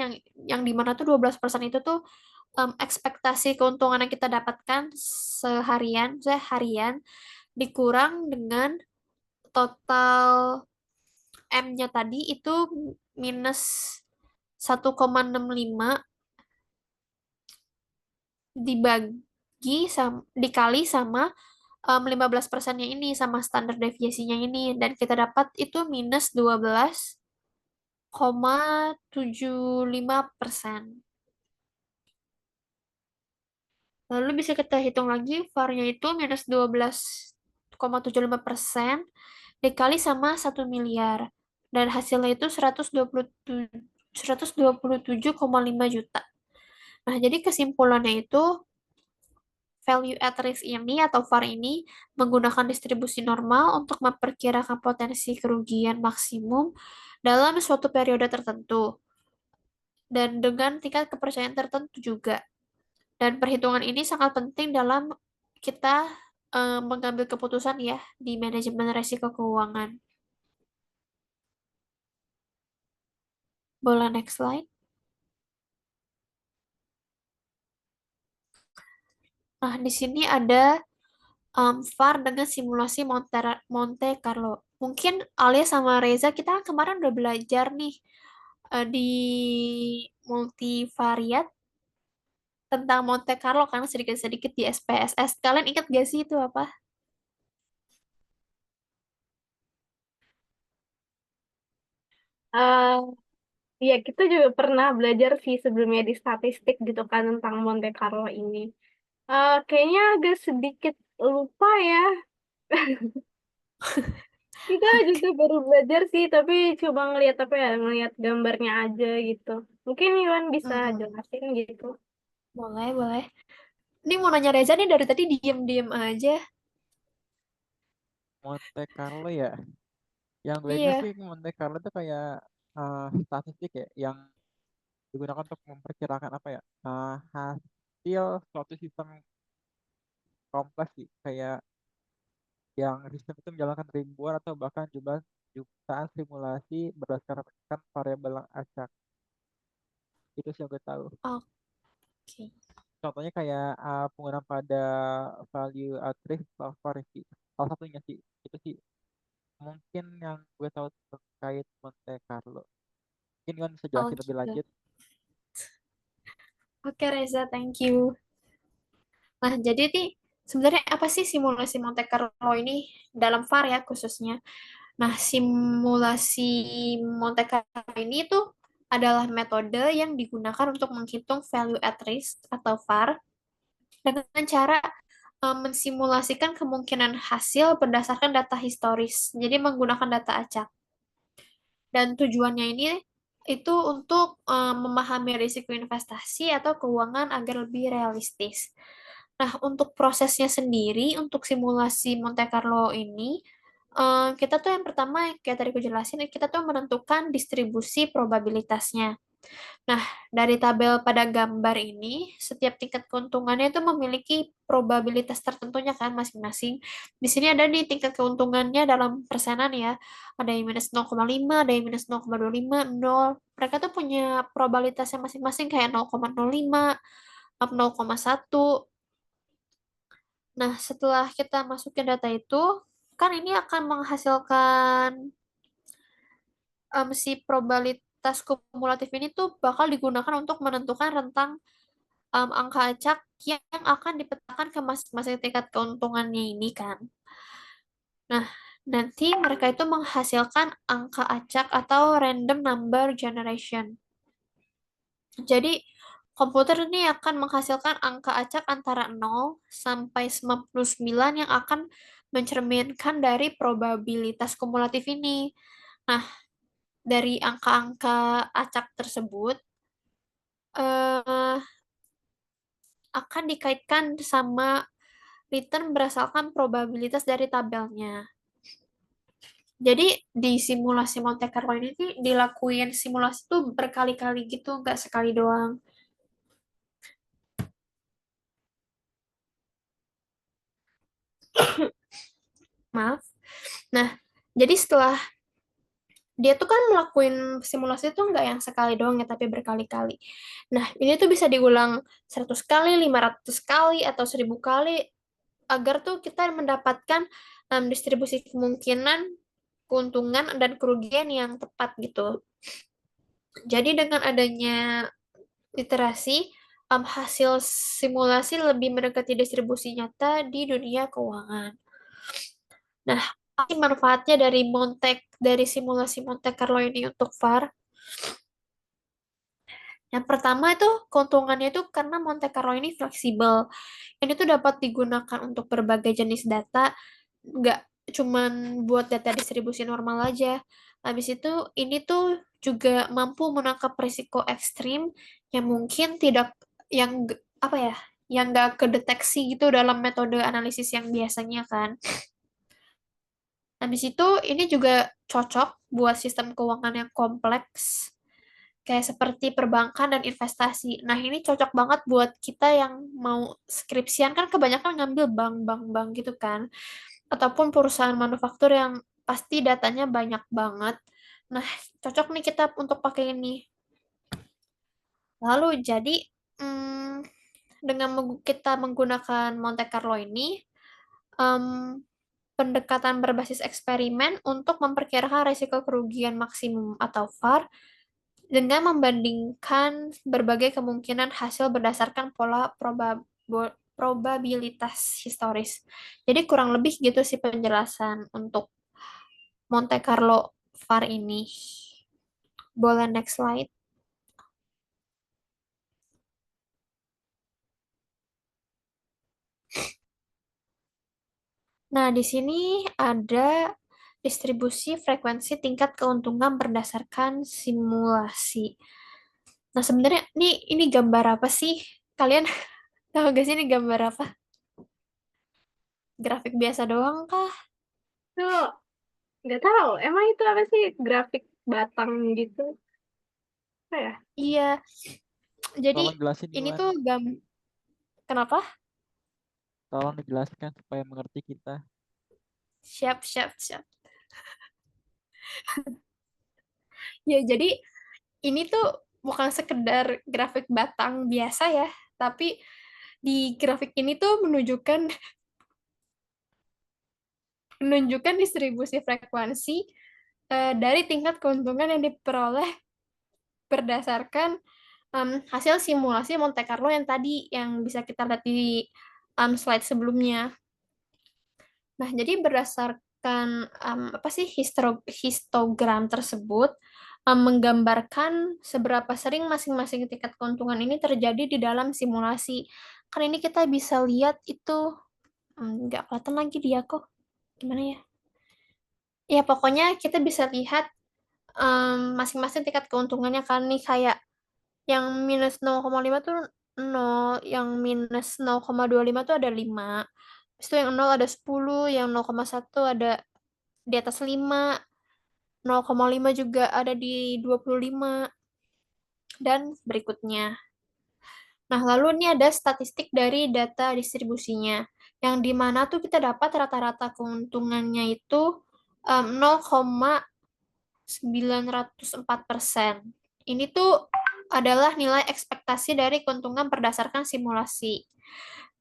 Speaker 3: yang dimana tuh 12% itu tuh ekspektasi keuntungan yang kita dapatkan seharian dikurang dengan total M-nya tadi itu minus 1,65 dikali sama 15%-nya ini sama standar deviasinya ini dan kita dapat itu minus 12,75%. Lalu bisa kita hitung lagi VAR-nya itu minus 12,75% dikali sama 1 miliar. Dan hasilnya itu 127,5 juta. Nah, jadi kesimpulannya itu value at risk ini atau VAR ini menggunakan distribusi normal untuk memperkirakan potensi kerugian maksimum dalam suatu periode tertentu dan dengan tingkat kepercayaan tertentu juga. Dan perhitungan ini sangat penting dalam kita mengambil keputusan ya di manajemen risiko keuangan. Boleh next slide. Nah, di sini ada VAR dengan simulasi Monte Carlo. Mungkin Alia sama Reza kita kan kemarin udah belajar nih di multivariat tentang Monte Carlo kan sedikit-sedikit di SPSS. Kalian ingat gak sih itu apa?
Speaker 2: Eh ya, kita juga pernah belajar sih sebelumnya di statistik gitu kan tentang Monte Carlo ini. Kayaknya agak sedikit lupa ya. Kita juga baru belajar sih, tapi coba ngelihat apa ya, ngelihat gambarnya aja gitu. Mungkin Iwan bisa
Speaker 3: Hmm,
Speaker 2: jelasin gitu.
Speaker 3: boleh, boleh. Ini mau nanya Reza nih dari tadi diem-diem aja.
Speaker 1: Monte Carlo ya. Yang gue ingat
Speaker 3: Iya.
Speaker 1: sih Monte Carlo itu kayak statistik ya yang digunakan untuk memperkirakan apa ya hasil suatu sistem kompleks sih kayak yang sistem itu menjalankan ribuan atau bahkan jutaan simulasi berdasarkan variabel yang acak. Itu sih yang gue tahu.
Speaker 3: Oke.
Speaker 1: Contohnya kayak penggunaan pada value at risk software sih. Salah satunya sih itu sih mungkin yang gue tahu terkait Monte Carlo. Mungkin kan bisa
Speaker 3: Oh
Speaker 1: jelasin lebih
Speaker 3: gitu.
Speaker 1: lanjut.
Speaker 3: Oke Reza, thank you. Nah, jadi nih sebenarnya apa sih simulasi Monte Carlo ini dalam VAR ya khususnya? Nah, simulasi Monte Carlo ini tuh adalah metode yang digunakan untuk menghitung value at risk atau VAR dengan cara mensimulasikan kemungkinan hasil berdasarkan data historis. Jadi menggunakan data acak. Dan tujuannya ini itu untuk memahami risiko investasi atau keuangan agar lebih realistis. Nah, untuk prosesnya sendiri, untuk simulasi Monte Carlo ini, kita tuh yang pertama, kayak tadi aku jelasin, kita tuh menentukan distribusi probabilitasnya. Nah, dari tabel pada gambar ini, setiap tingkat keuntungannya itu memiliki probabilitas tertentunya kan masing-masing. Di sini ada nih tingkat keuntungannya dalam persenan ya. Ada yang minus 0,5, ada yang minus 0,25, 0. Mereka tuh punya probabilitasnya masing-masing kayak 0,05, 0,1. Nah, setelah kita masukin data itu, kan ini akan menghasilkan si probabilitas kumulatif ini tuh bakal digunakan untuk menentukan rentang angka acak yang akan dipetakan ke masing-masing tingkat keuntungannya ini kan. Nah, nanti mereka itu menghasilkan angka acak atau random number generation. Jadi, komputer ini akan menghasilkan angka acak antara 0 sampai 99 yang akan mencerminkan dari probabilitas kumulatif ini. Nah, dari angka-angka acak tersebut, eh, akan dikaitkan sama return berdasarkan probabilitas dari tabelnya. Jadi di simulasi Monte Carlo ini dilakuin simulasi tuh berkali-kali gitu, nggak sekali doang. Maaf. Nah, jadi setelah dia tuh kan melakukan simulasi tuh nggak yang sekali doang ya, tapi berkali-kali. Nah, ini tuh bisa diulang 100 kali, 500 kali, atau 1000 kali agar tuh kita mendapatkan distribusi kemungkinan keuntungan dan kerugian yang tepat gitu. Jadi dengan adanya iterasi, hasil simulasi lebih mendekati distribusi nyata di dunia keuangan. Nah, apa sih manfaatnya dari simulasi Monte Carlo ini untuk VAR? Yang pertama itu keuntungannya itu karena Monte Carlo ini fleksibel. Ini tuh dapat digunakan untuk berbagai jenis data, nggak cuman buat data distribusi normal aja. Habis itu ini tuh juga mampu menangkap risiko ekstrim yang mungkin tidak yang apa ya yang nggak kedeteksi gitu dalam metode analisis yang biasanya kan. Habis itu ini juga cocok buat sistem keuangan yang kompleks, kayak seperti perbankan dan investasi. Nah, ini cocok banget buat kita yang mau skripsian kan kebanyakan ngambil bank-bank gitu kan. Ataupun perusahaan manufaktur yang pasti datanya banyak banget. Nah, cocok nih kita untuk pakai ini. Lalu jadi hmm, dengan kita menggunakan Monte Carlo ini, em, pendekatan berbasis eksperimen untuk memperkirakan risiko kerugian maksimum atau VAR dengan membandingkan berbagai kemungkinan hasil berdasarkan pola probabilitas historis. Jadi kurang lebih gitu sih penjelasan untuk Monte Carlo VAR ini. Boleh next slide. Nah, di sini ada distribusi frekuensi tingkat keuntungan berdasarkan simulasi. Nah, sebenarnya ini gambar apa sih? Kalian tahu gak sih ini gambar apa? Grafik biasa doang kah?
Speaker 2: Tuh, nggak tahu. Emang itu apa sih grafik batang gitu? Apa ya?
Speaker 3: Iya, jadi
Speaker 1: Tolong jelasin
Speaker 3: ini
Speaker 1: Yuan.
Speaker 3: tuh kenapa?
Speaker 1: Tolong dijelaskan supaya mengerti kita.
Speaker 3: Siap, siap, siap. Ya, jadi ini tuh bukan sekedar grafik batang biasa ya, tapi di grafik ini tuh menunjukkan distribusi frekuensi dari tingkat keuntungan yang diperoleh berdasarkan hasil simulasi Monte Carlo yang tadi yang bisa kita lihat di slide sebelumnya. Nah, jadi berdasarkan apa sih histogram tersebut menggambarkan seberapa sering masing-masing tingkat keuntungan ini terjadi di dalam simulasi. Kan ini kita bisa lihat itu nggak kelihatan lagi dia kok. Gimana ya? Ya, pokoknya kita bisa lihat masing-masing tingkat keuntungannya kan nih kayak yang minus 0,5 tuh 0, yang minus 0,25 tuh ada 5. Habis itu yang 0 ada 10, yang 0,1 ada di atas 5, 0,5 juga ada di 25, dan berikutnya. Nah, lalu ini ada statistik dari data distribusinya, yang di mana tuh kita dapat rata-rata keuntungannya itu 0,904%. Ini tuh adalah nilai ekspektasi dari keuntungan berdasarkan simulasi.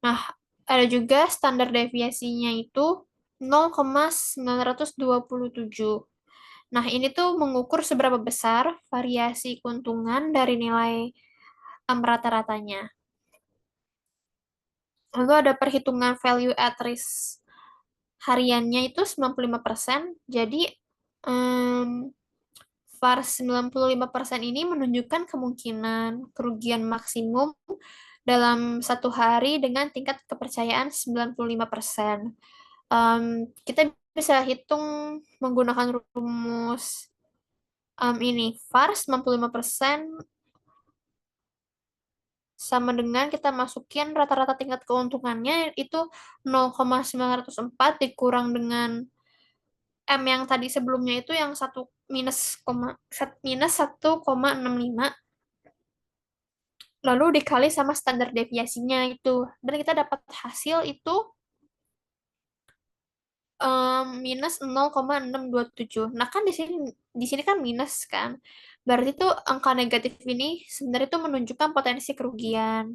Speaker 3: Nah, ada juga standar deviasinya itu 0,927. Nah, ini tuh mengukur seberapa besar variasi keuntungan dari nilai rata-ratanya. Lalu ada perhitungan value at risk hariannya itu 95%. Jadi, VAR 95% ini menunjukkan kemungkinan kerugian maksimum dalam satu hari dengan tingkat kepercayaan 95%. Kita bisa hitung menggunakan rumus ini. VAR 95% sama dengan kita masukin rata-rata tingkat keuntungannya itu 0,904 dikurang dengan M yang tadi sebelumnya itu yang minus 1,65 lalu dikali sama standar deviasinya itu dan kita dapat hasil itu minus 0,627. Nah, kan di sini kan minus kan. Berarti tuh angka negatif ini sebenarnya itu menunjukkan potensi kerugian.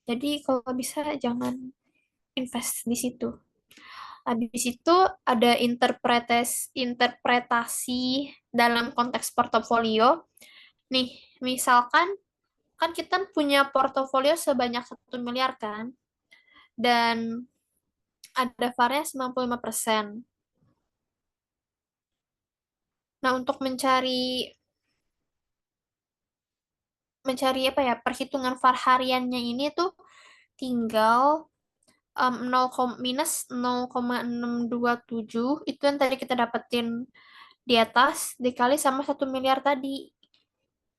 Speaker 3: Jadi kalau bisa jangan invest di situ. Habis itu ada interpretasi dalam konteks portofolio. Nih, misalkan kan kita punya portofolio sebanyak 1 miliar kan, dan ada VAR-nya 95%. Nah, untuk mencari mencari apa ya, perhitungan VAR hariannya ini tuh tinggal 0, minus 0,627 itu yang tadi kita dapetin di atas dikali sama 1 miliar tadi.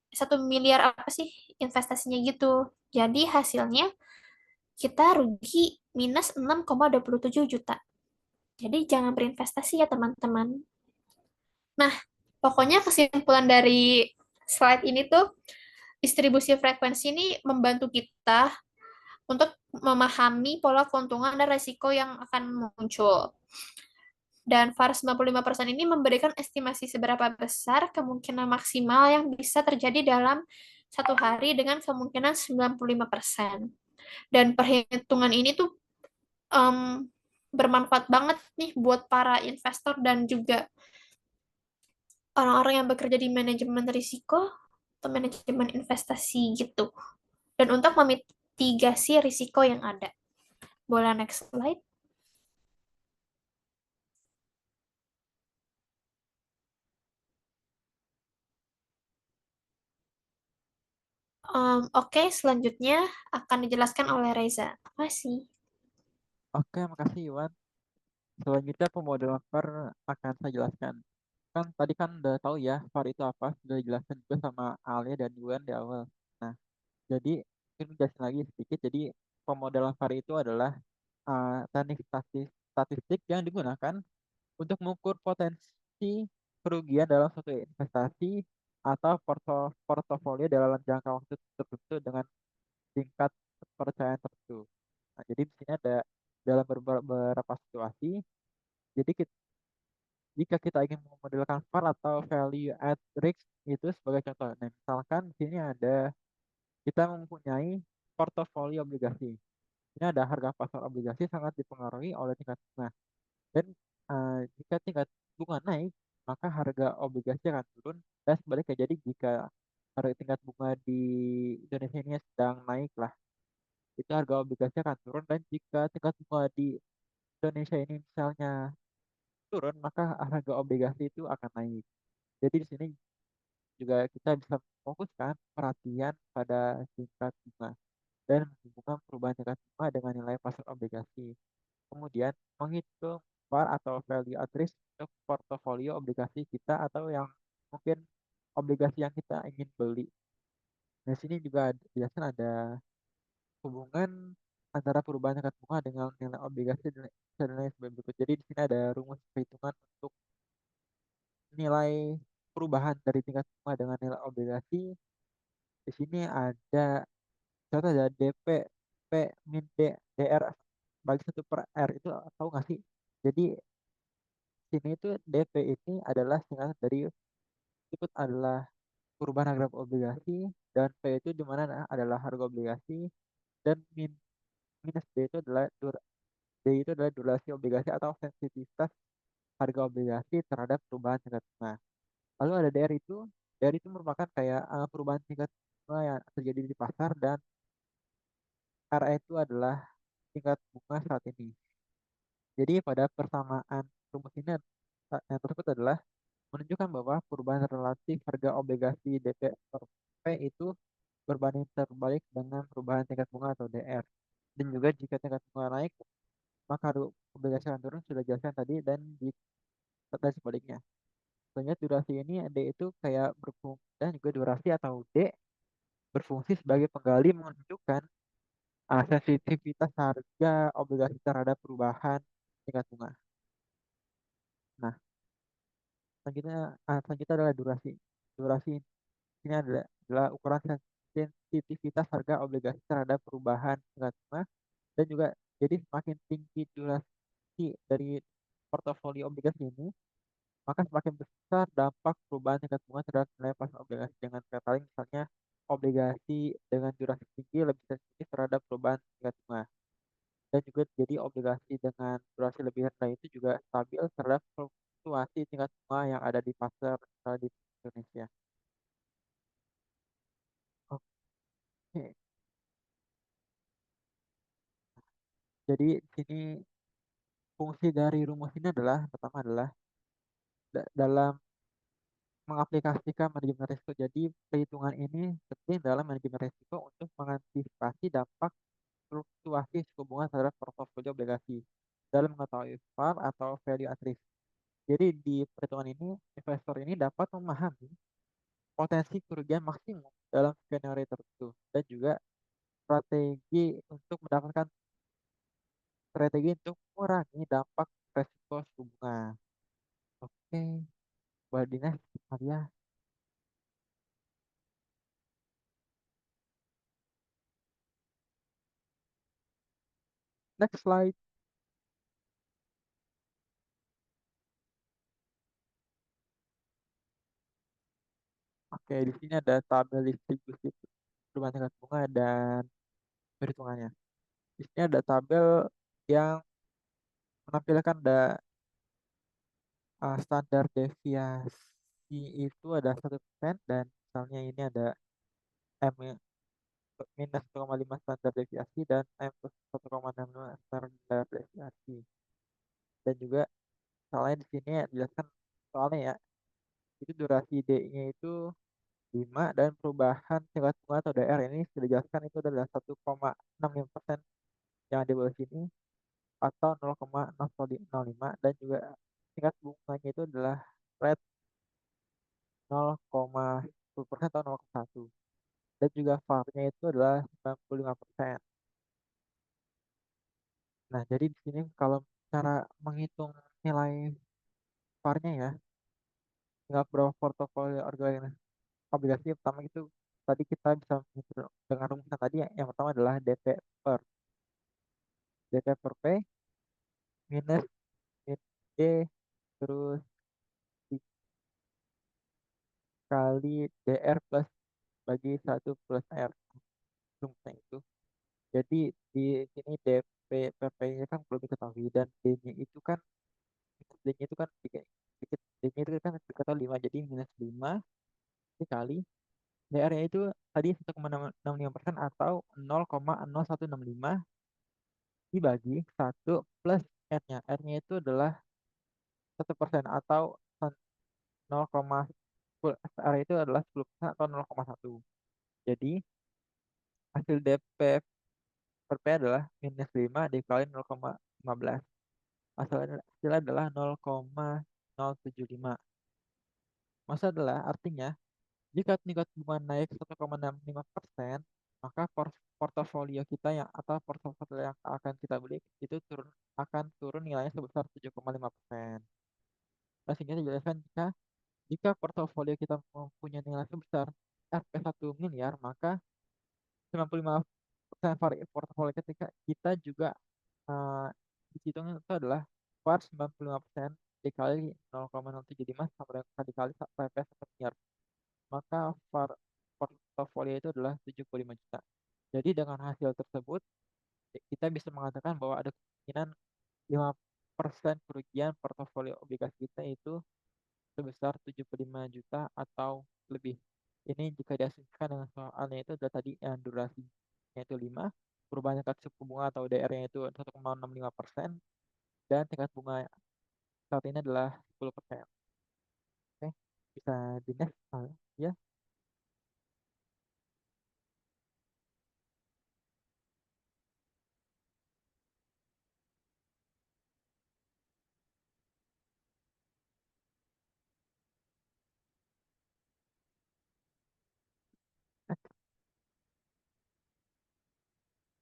Speaker 3: 1 miliar apa sih investasinya gitu. Jadi hasilnya kita rugi minus 6,27 juta. Jadi jangan berinvestasi ya teman-teman. Nah, pokoknya kesimpulan dari slide ini tuh distribusi frekuensi ini membantu kita untuk memahami pola keuntungan dan resiko yang akan muncul. Dan VAR 95% ini memberikan estimasi seberapa besar kemungkinan maksimal yang bisa terjadi dalam 1 hari dengan kemungkinan 95%. Dan perhitungan ini tuh em, bermanfaat banget nih buat para investor dan juga orang-orang yang bekerja di manajemen risiko atau manajemen investasi gitu. Dan untuk memitigasi risiko yang ada. Boleh next slide? Oke, selanjutnya akan dijelaskan oleh Reza. Apa sih?
Speaker 1: Oke, makasih Iwan. Selanjutnya pemodelan VAR akan saya jelaskan. Kan tadi kan udah tahu ya VAR itu apa, sudah dijelaskan juga sama Alia dan Iwan di awal. Nah, jadi mungkin jelasin lagi sedikit. Jadi pemodelan VAR itu adalah teknik statistik yang digunakan untuk mengukur potensi kerugian dalam suatu investasi atau portofolio dalam jangka waktu tertentu dengan tingkat kepercayaan tertentu. Nah, jadi di sini ada dalam beberapa situasi. Jadi jika kita ingin memodelkan VAR atau value at risk itu sebagai contoh. Nah, misalkan di sini ada kita mempunyai portofolio obligasi. Ini ada harga pasar obligasi sangat dipengaruhi oleh tingkat bunga. Dan jika tingkat bunga naik, maka harga obligasi akan turun. Dan sebaliknya, jadi jika harga tingkat bunga di Indonesia ini sedang naik lah, itu harga obligasi akan turun. Dan jika tingkat bunga di Indonesia ini misalnya turun, maka harga obligasi itu akan naik. Jadi di sini juga kita bisa fokuskan perhatian pada tingkat bunga dan menghubungkan perubahan tingkat bunga dengan nilai pasar obligasi. Kemudian menghitung VaR atau value at risk untuk portofolio obligasi kita atau yang mungkin obligasi yang kita ingin beli. Di sini juga biasanya ada hubungan antara perubahan tingkat bunga dengan nilai obligasi dan nilai sebagai berikut. Jadi di sini ada rumus perhitungan untuk nilai perubahan dari tingkat bunga dengan nilai obligasi. Di sini ada contoh ada DP P min D DR bagi 1/R itu tahu nggak sih? Jadi sini itu DP ini adalah singkatan dari disebut adalah perubahan harga obligasi dan P itu di mana adalah harga obligasi dan minus D itu adalah D itu adalah durasi obligasi atau sensitivitas harga obligasi terhadap perubahan tingkat bunga. Lalu ada DR itu merupakan kayak perubahan tingkat bunga yang terjadi di pasar dan RA itu adalah tingkat bunga saat ini. Jadi pada persamaan rumus ini yang tersebut adalah menunjukkan bahwa perubahan relatif harga obligasi DP per P itu berbanding terbalik dengan perubahan tingkat bunga atau DR. Dan juga jika tingkat bunga naik, maka harga obligasi akan turun, sudah jelaskan tadi, dan sebaliknya. Sebenarnya durasi ini D itu kayak berfungsi, dan juga durasi atau D berfungsi sebagai penggali menunjukkan sensitivitas harga obligasi terhadap perubahan tingkat bunga. Nah, selanjutnya adalah durasi. Durasi ini adalah ukuran sensitivitas harga obligasi terhadap perubahan tingkat bunga dan juga jadi semakin tinggi durasi dari portofolio obligasi ini, maka semakin besar dampak perubahan tingkat bunga terhadap nilai pasar obligasi dengan kata lain misalnya obligasi dengan durasi tinggi lebih sensitif terhadap perubahan tingkat bunga dan juga jadi obligasi dengan durasi lebih rendah itu juga stabil terhadap fluktuasi tingkat bunga yang ada di pasar di Indonesia. Oke, jadi di sini fungsi dari rumus ini adalah pertama adalah dalam mengaplikasikan manajemen risiko. Jadi perhitungan ini penting dalam manajemen risiko untuk mengantisipasi dampak fluktuasi suku bunga terhadap portofolio obligasi dalam mengetahui VaR atau value at risk. Jadi di perhitungan ini investor ini dapat memahami potensi kerugian maksimum dalam skenario tertentu dan juga strategi untuk mendapatkan strategi untuk mengurangi dampak resiko suku bunga. Oke, Mbak Dina, Maria, next slide. Oke, di sini ada tabel distribusi perubahan tingkat bunga dan perhitungannya. Di sini ada tabel yang menampilkan standar deviasi itu ada 1% dan misalnya ini ada M minus 1,5 standar deviasi dan M plus 1,65 standar deviasi. Dan juga soalnya di sini ya, dijelaskan soalnya ya, itu durasi D-nya itu 5 dan perubahan tingkat bunga atau DR ini sudah dijelaskan itu adalah 1,65% yang di bawah sini atau 0,005 dan juga tingkat bunganya itu adalah rate 0,10% atau 0,1 dan juga VAR-nya itu adalah 95%. Nah, jadi di sini kalau cara menghitung nilai VAR-nya ya, tinggal berapa portofolio obligasi pertama itu tadi kita bisa menghitung dengan rumusan tadi yang pertama adalah DP per P minus min D terus dikali DR plus bagi 1 plus R rumusnya itu. Jadi di sini DP per P-nya kan belum diketahui dan D-nya itu kan D-nya itu kan dikit D-nya itu kan diketahui 5 jadi minus 5 dikali DR-nya itu tadi 1,65% atau 0,0165 dibagi 1 plus R-nya. R-nya itu adalah 1% atau 0, R itu adalah 10% atau 0,1. Jadi hasil DP per P adalah minus 5 dikali 0,15. Hasilnya adalah 0,075. Maksudnya adalah artinya jika tingkat bunga naik 1,65%, maka portofolio kita yang atau portofolio yang akan kita beli itu akan turun nilainya sebesar 7,5%. Nah, sehingga dijelaskan jika portofolio kita mempunyai nilai sebesar Rp 1 miliar, maka 95% portofolio ketika kita juga eh, dihitungnya itu adalah VAR 95% dikali 0,075 sama dengan dikali Rp 1 miliar. Maka VAR portofolio itu adalah 75 juta. Jadi dengan hasil tersebut kita bisa mengatakan bahwa ada kemungkinan 5% kerugian portofolio obligasi kita itu sebesar 75 juta atau lebih. Ini jika diasumsikan dengan soalnya itu adalah tadi yang durasinya itu 5, perubahan tingkat suku bunga atau DR-nya itu 1,65% dan tingkat bunga saat ini adalah 10%. Oke, bisa di next. Ya,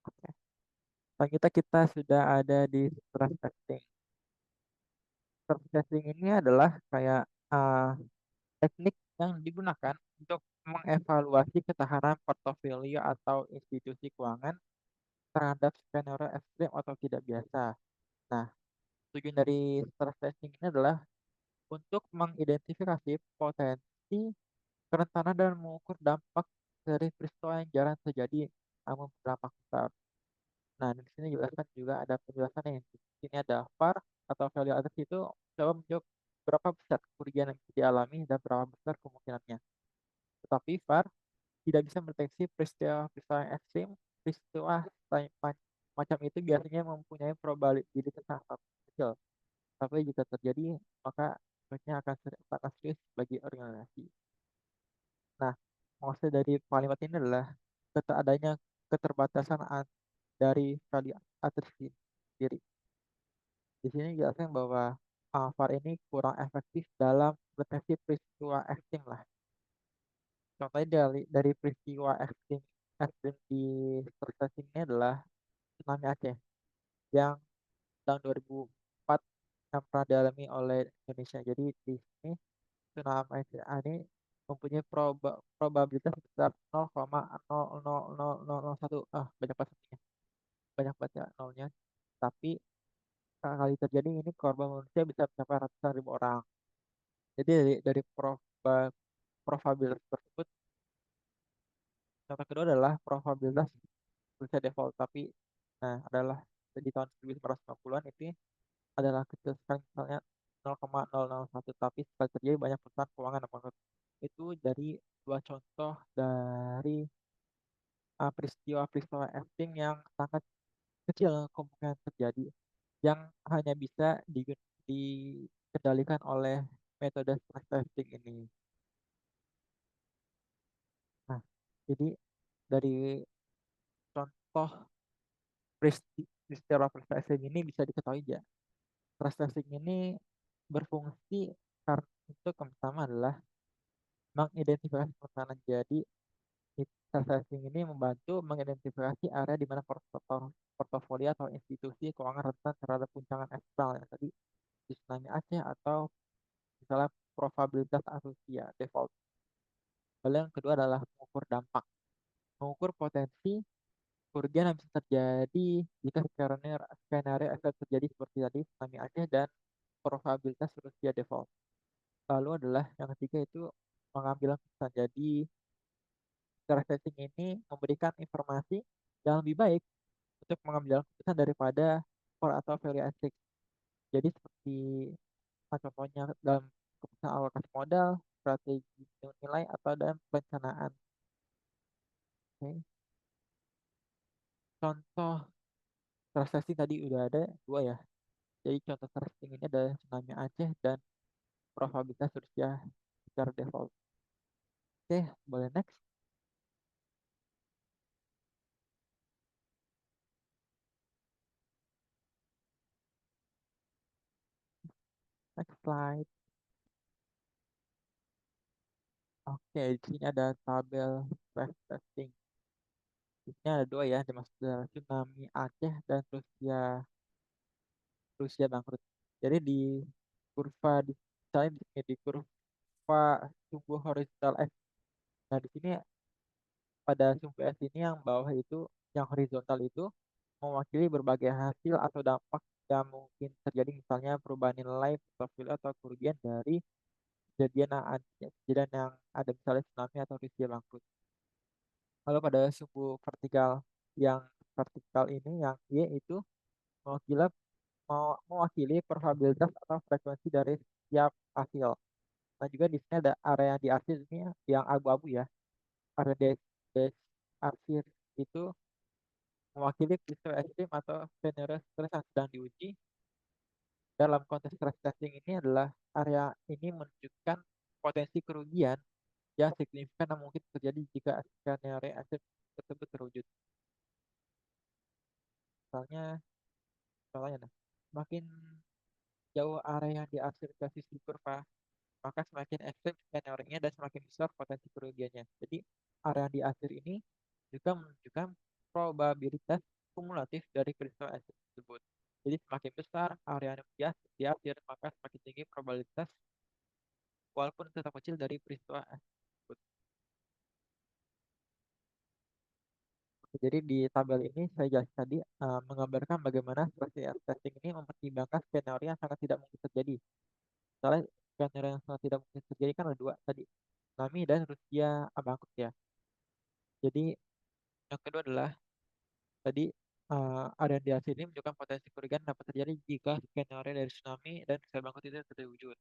Speaker 1: oke. Selanjutnya kita sudah ada di stress testing. Stress testing ini adalah kayak uh, teknik yang digunakan untuk mengevaluasi ketahanan portofolio atau institusi keuangan terhadap skenario ekstrim atau tidak biasa. Nah, tujuan dari stress testing ini adalah untuk mengidentifikasi potensi kerentanan dan mengukur dampak dari peristiwa yang jarang terjadi namun berdampak besar. Nah, di sini jelaskan juga ada penjelasan yang di sini ada VAR atau value at risk itu coba menjawab berapa besar kerugian yang dialami dan berapa besar kemungkinannya. Tetapi VAR tidak bisa mendeteksi peristiwa-peristiwa yang ekstrim, peristiwa macam itu biasanya mempunyai probabilitas yang sangat kecil. Tapi jika terjadi, maka efeknya akan sangat serius bagi organisasi. Nah, maksud dari kalimat ini adalah adanya keterbatasan dari value atribusi sendiri. Di sini jelaskan bahwa VAR ini kurang efektif dalam mendeteksi peristiwa ekstrim lah. Contohnya dari peristiwa ekstrim ekstrim di stress ini adalah tsunami Aceh yang tahun 2004 yang pernah dialami oleh Indonesia. Jadi di sini tsunami Aceh ini mempunyai probabilitas sebesar 0,0000001. Banyak banget satunya. Banyak banget ya nolnya. Tapi kali terjadi ini korban manusia bisa mencapai ratusan ribu orang. Jadi dari probabilitas tersebut, contoh kedua adalah probabilitas bisa default. Tapi adalah di tahun 1950-an itu adalah kecil sekali, misalnya 0,001, tapi sekali terjadi banyak perusahaan keuangan yang bangkrut. Itu dari dua contoh dari peristiwa-peristiwa ekstrim yang sangat kecil kemungkinan terjadi, yang hanya bisa dikendalikan oleh metode stress testing ini. Nah, jadi dari contoh peristiwa stress testing ini bisa diketahui ya, stress testing ini berfungsi karena untuk yang pertama adalah mengidentifikasi permasalahan. Jadi stress testing ini membantu mengidentifikasi area di mana portofolio atau institusi keuangan rentan terhadap guncangan eksternal yang tadi di tsunami Aceh atau misalnya probabilitas Rusia default. Lalu yang kedua adalah mengukur dampak, mengukur potensi kerugian yang bisa terjadi jika skenario akan terjadi seperti tadi tsunami Aceh dan probabilitas Rusia default. Lalu adalah yang ketiga itu mengambil keputusan. Jadi stress testing ini memberikan informasi yang lebih baik untuk mengambil keputusan daripada core atau value asset. Jadi seperti contohnya dalam keputusan alokasi modal, strategi nilai atau dalam perencanaan. Oke. Contoh stress testing tadi udah ada dua ya. Jadi contoh stress testing ini ada tsunami Aceh dan probabilitas Rusia secara default. Oke, boleh next. Next slide. Oke, di sini ada tabel stress testing. Di sini ada dua ya, dimaksud adalah tsunami Aceh dan Rusia bangkrut. Jadi di kurva misalnya di sini di kurva sumbu horizontal X. Nah, di sini pada sumbu S ini yang bawah itu, yang horizontal itu mewakili berbagai hasil atau dampak yang mungkin terjadi, misalnya perubahan nilai portofolio atau kerugian dari kejadian yang ada misalnya tsunami atau Rusia bangkrut. Lalu pada sumbu vertikal, yang vertikal ini yang Y itu mewakili mewakili probabilitas atau frekuensi dari setiap hasil. Nah, juga di sini ada area di arsir ini yang abu-abu ya. Area di arsir itu mewakili peristiwa ekstrim atau skenario stres yang sedang diuji. Dalam konteks stress testing ini adalah area ini menunjukkan potensi kerugian yang signifikan yang mungkin terjadi jika skenario ekstrim tersebut terwujud. Misalnya, contohnya, semakin jauh area yang diarsir ke sisi kurva, maka semakin ekstrim skenario-nya dan semakin besar potensi kerugiannya. Jadi area di akhir ini juga menunjukkan probabilitas kumulatif dari peristiwa ekstrim tersebut. Jadi semakin besar area yang di akhir, maka semakin tinggi probabilitas walaupun tetap kecil dari peristiwa ekstrim tersebut. Jadi di tabel ini saya jelas tadi menggambarkan bagaimana stress testing ini mempertimbangkan skenario yang sangat tidak mungkin terjadi. Misalnya skenario yang sangat tidak mungkin terjadi kan ada dua tadi, tsunami dan Rusia bangkrut ya. Jadi yang kedua adalah tadi ada di hasil ini menunjukkan potensi kerugian dapat terjadi jika skenario dari tsunami dan Rusia bangkrut itu terwujud.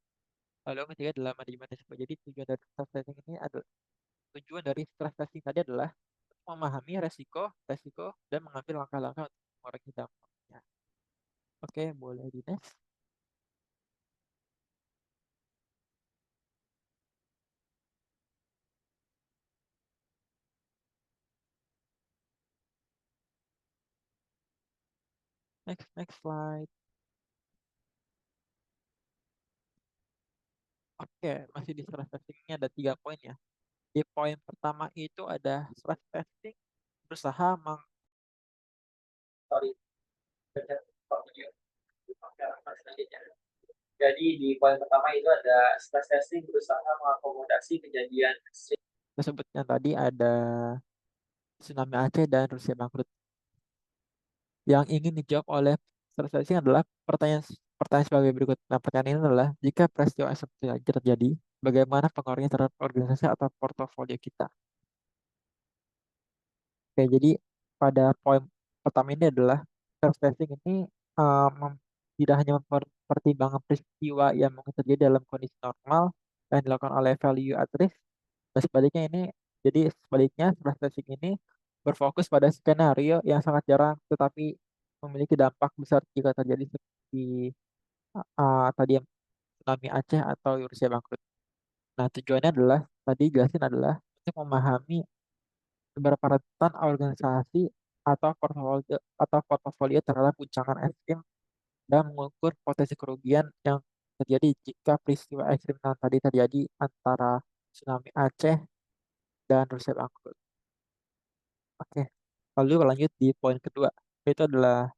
Speaker 1: Lalu yang ketiga adalah manajemen risiko. Jadi tujuan dari stress testing tadi adalah memahami resiko dan mengambil langkah-langkah untuk mengurangi dampaknya. Oke, boleh di next. Next slide. Oke, masih di stress testing ini ada 3 poin ya. Di poin pertama itu ada stress testing berusaha sorry, jadi di poin pertama itu ada stress testing berusaha mengakomodasi kejadian ekstrim tersebutnya tadi ada tsunami Aceh dan Rusia bangkrut. Yang ingin dijawab oleh stress testing adalah pertanyaan pertanyaan sebagai berikut. Nah, pertanyaan ini adalah jika peristiwa seperti ini terjadi, bagaimana pengaruhnya terhadap organisasi atau portofolio kita? Oke, jadi pada poin pertama ini adalah stress testing ini tidak hanya mempertimbangkan peristiwa yang mungkin terjadi dalam kondisi normal yang dilakukan oleh value at risk, dan sebaliknya ini, jadi sebaliknya stress testing ini berfokus pada skenario yang sangat jarang tetapi memiliki dampak besar jika terjadi seperti tadi yang tsunami Aceh atau Rusia bangkrut. Nah, tujuannya adalah tadi jelasin adalah untuk memahami seberapa rentan organisasi atau portofolio terhadap guncangan ekstrim dan mengukur potensi kerugian yang terjadi jika peristiwa ekstrim yang tadi terjadi antara tsunami Aceh dan Rusia bangkrut. Oke, lalu lanjut di poin kedua, itu adalah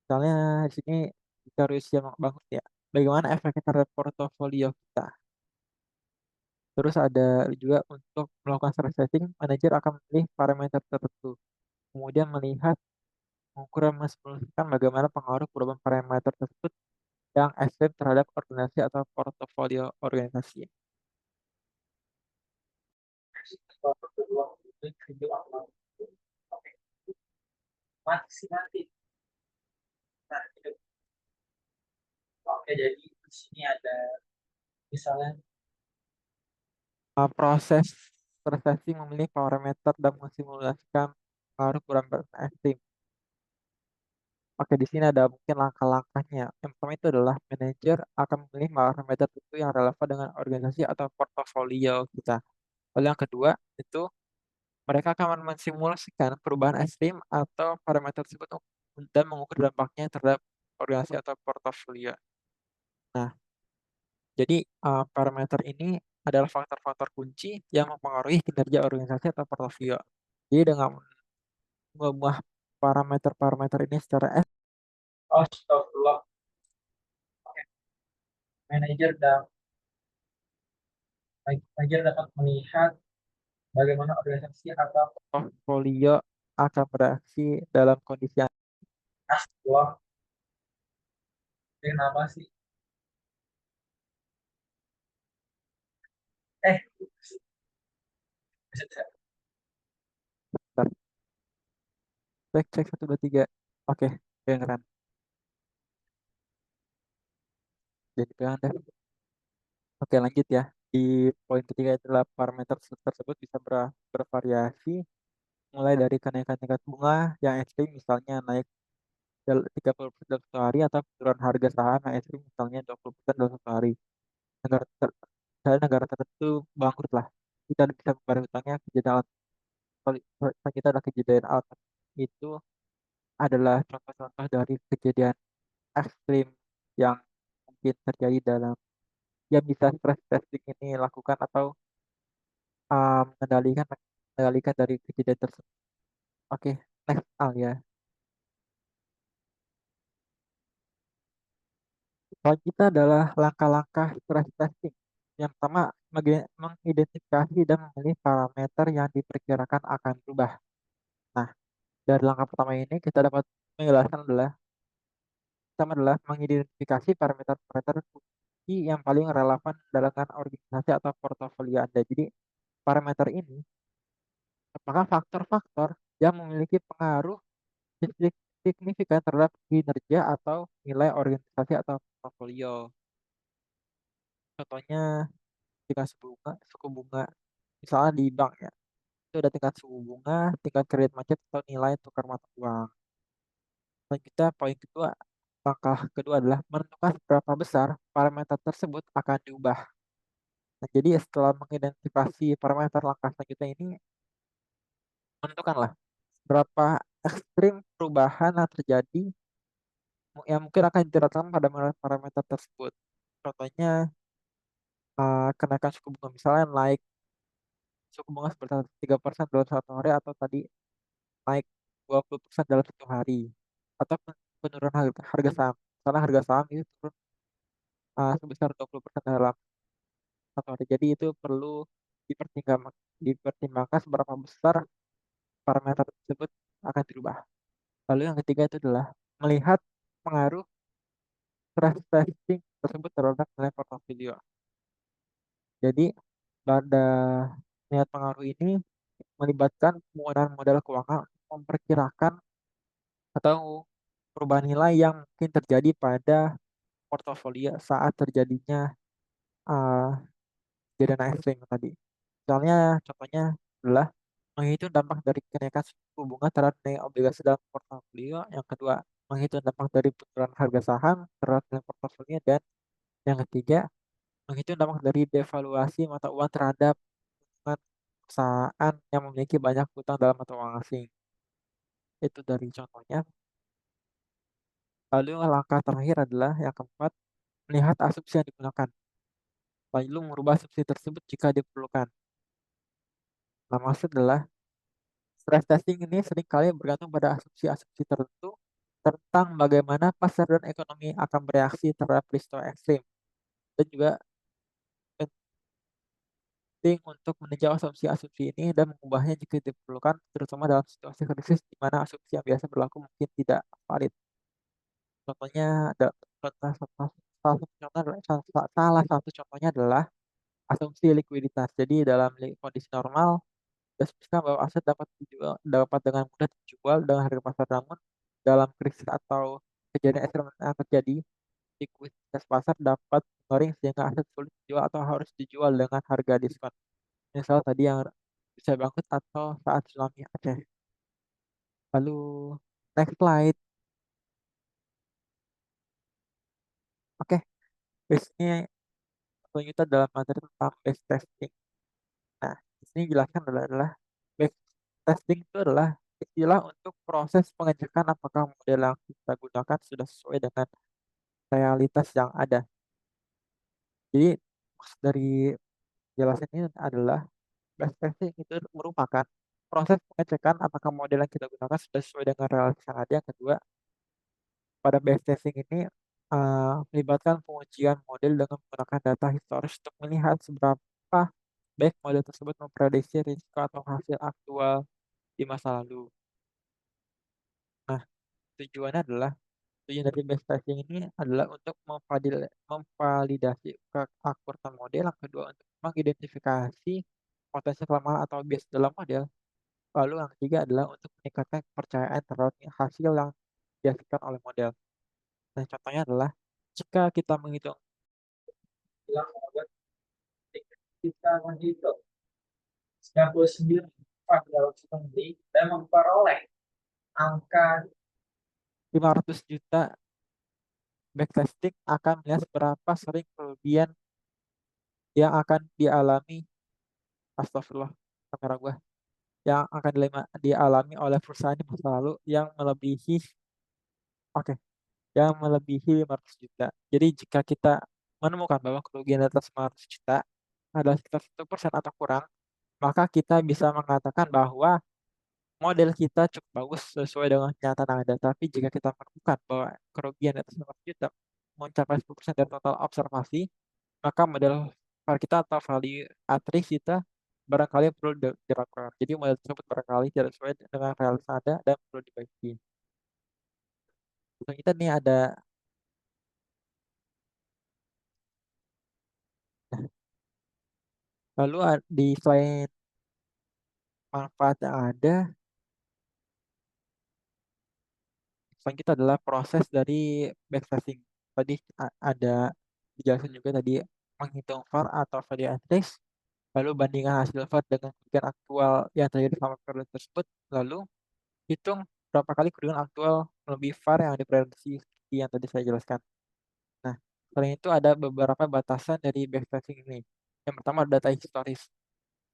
Speaker 1: misalnya di sini jika Rusia bangkrut ya, bagaimana efeknya terhadap portofolio kita. Terus ada juga untuk melakukan stress testing, manajer akan memilih parameter tertentu. Kemudian melihat mengukur dan mensimulasikan bagaimana pengaruh perubahan parameter tersebut yang ekstrim terhadap organisasi atau portofolio organisasi. Oke, jadi di sini ada misalnya proses stress testing memilih parameter dan mensimulasikan pengaruh perubahan ekstrim. Oke, di sini ada mungkin langkah-langkahnya. Yang pertama itu adalah manajer akan memilih parameter tertentu yang relevan dengan organisasi atau portofolio kita. Lalu yang kedua itu mereka akan mensimulasikan perubahan ekstrim atau parameter tersebut dan mengukur dampaknya terhadap organisasi atau portofolio. Nah, jadi parameter ini adalah faktor-faktor kunci yang mempengaruhi kinerja organisasi atau portofolio. Jadi dengan mengubah parameter-parameter ini secara astagfirullah, manajer dan manajer dapat melihat bagaimana organisasi atau portofolio akan bereaksi dalam kondisi yang astagfirullah. Kenapa sih? Eh, bentar. Cek, cek, 1, 2, 3. Oke, kedengeran. Jadi pegangan deh. Oke, lanjut ya. Di poin ketiga itulah parameter tersebut bisa bervariasi mulai dari kenaikan tingkat bunga yang ekstrim misalnya naik 30% dalam satu hari atau penurunan harga saham yang ekstrim misalnya 20% dalam satu hari. Negara misalnya negara tertentu bangkrut lah. Kita bisa membayar hutangnya kejadian alat. Kalau kita ada kejadian alat itu adalah contoh-contoh dari kejadian ekstrim yang mungkin terjadi dalam yang bisa stress testing ini lakukan atau mengendalikan mengendalikan dari kejadian tersebut. Oke, next Alia. Selanjutnya adalah langkah-langkah stress testing. Yang pertama, mengidentifikasi dan memilih parameter yang diperkirakan akan berubah. Nah, dari langkah pertama ini kita dapat menjelaskan adalah pertama adalah mengidentifikasi parameter-parameter kunci yang paling relevan dalam organisasi atau portofolio Anda. Jadi, parameter ini apakah faktor-faktor yang memiliki pengaruh signifikan terhadap kinerja atau nilai organisasi atau portofolio. Contohnya tingkat suku bunga, misalnya di bank ya, itu ada tingkat suku bunga, tingkat kredit macet atau nilai tukar mata uang. Selanjutnya poin kedua, langkah kedua adalah menentukan seberapa besar parameter tersebut akan diubah. Nah, jadi setelah mengidentifikasi parameter, langkah selanjutnya ini menentukanlah berapa ekstrim perubahan yang terjadi yang mungkin akan diterapkan pada parameter tersebut. Contohnya kenaikan suku bunga misalnya naik suku bunga sebesar 3% dalam satu hari atau tadi naik 20% dalam satu hari atau penurunan harga saham. Karena harga saham itu turun sebesar 20% dalam satu hari. Jadi itu perlu dipertimbangkan seberapa besar parameter tersebut akan dirubah. Lalu yang ketiga itu adalah melihat pengaruh stress testing tersebut terhadap nilai portofolio. Jadi pada niat pengaruh ini melibatkan penggunaan model keuangan untuk memperkirakan atau perubahan nilai yang mungkin terjadi pada portofolio saat terjadinya uh, kejadian ekstrim tadi. Misalnya contohnya adalah menghitung dampak dari kenaikan suku bunga terhadap nilai obligasi dalam portofolio. Yang kedua, menghitung dampak dari penurunan harga saham terhadap nilai portofolio. Dan yang ketiga, menghitung dampak dari devaluasi mata uang terhadap perusahaan yang memiliki banyak hutang dalam mata uang asing. Itu dari contohnya. Lalu langkah terakhir adalah yang keempat, melihat asumsi yang digunakan. Lalu merubah asumsi tersebut jika diperlukan. Nah, maksud adalah stress testing ini seringkali bergantung pada asumsi-asumsi tertentu tentang bagaimana pasar dan ekonomi akan bereaksi terhadap peristiwa ekstrim. Dan juga penting untuk meninjau asumsi-asumsi ini dan mengubahnya jika diperlukan, terutama dalam situasi krisis di mana asumsi yang biasa berlaku mungkin tidak valid. Contohnya ada salah satu contohnya adalah asumsi likuiditas. Jadi dalam kondisi normal, asumsikan bahwa aset dapat dengan mudah dijual dengan harga pasar. Namun dalam krisis atau kejadian ekstrem yang terjadi, likuiditas pasar dapat mengering sehingga aset sulit dijual atau harus dijual dengan harga diskon. Misal tadi yang bisa bangkrut atau saat tsunami Aceh. Lalu next slide. Oke, base ini kita dalam materi tentang base testing. Nah, di sini jelaskan adalah base testing itu adalah istilah untuk proses pengecekan apakah model yang kita gunakan sudah sesuai dengan realitas yang ada. Jadi maksud dari jelasin ini adalah base testing itu merupakan proses pengecekan apakah model yang kita gunakan sudah sesuai dengan realitas yang ada. Yang kedua, pada base testing ini melibatkan pengujian model dengan menggunakan data historis untuk melihat seberapa baik model tersebut memprediksi risiko atau hasil aktual di masa lalu. Nah, tujuannya adalah tujuan dari base testing ini adalah untuk memvalidasi keakuratan model. Yang kedua, untuk mengidentifikasi potensi kelemahan atau bias dalam model. Lalu yang ketiga adalah untuk meningkatkan kepercayaan terhadap hasil yang dihasilkan oleh model. Nah, contohnya adalah jika kita menghitung bilang model, kita menghitung 99 dalam sekali dan memperoleh angka 500 juta, backtesting akan melihat seberapa sering kerugian yang akan dialami, astagfirullah, kamera gua, yang akan dialami oleh perusahaan di masa lalu yang melebihi, oke, yang melebihi 500 juta. Jadi jika kita menemukan bahwa kerugian di atas 500 juta adalah sekitar 1% atau kurang, maka kita bisa mengatakan bahwa model kita cukup bagus sesuai dengan kenyataan yang ada. Tapi jika kita menemukan bahwa kerugian di atas 500 juta mencapai 10% dari total observasi, maka model VAR kita atau value at risk kita barangkali perlu diragukan. Jadi model tersebut barangkali tidak sesuai dengan realitas ada dan perlu dibaiki. Untuk kita nih ada, lalu di selain manfaat yang ada, selanjutnya adalah proses dari backtesting. Tadi ada dijelaskan juga tadi menghitung VAR atau value at risk, lalu bandingkan hasil VAR dengan kerugian aktual yang terjadi selama periode tersebut, lalu hitung berapa kali kerugian aktual lebih VAR yang diprediksi seperti yang tadi saya jelaskan. Nah, selain itu ada beberapa batasan dari backtesting ini. Yang pertama, data historis.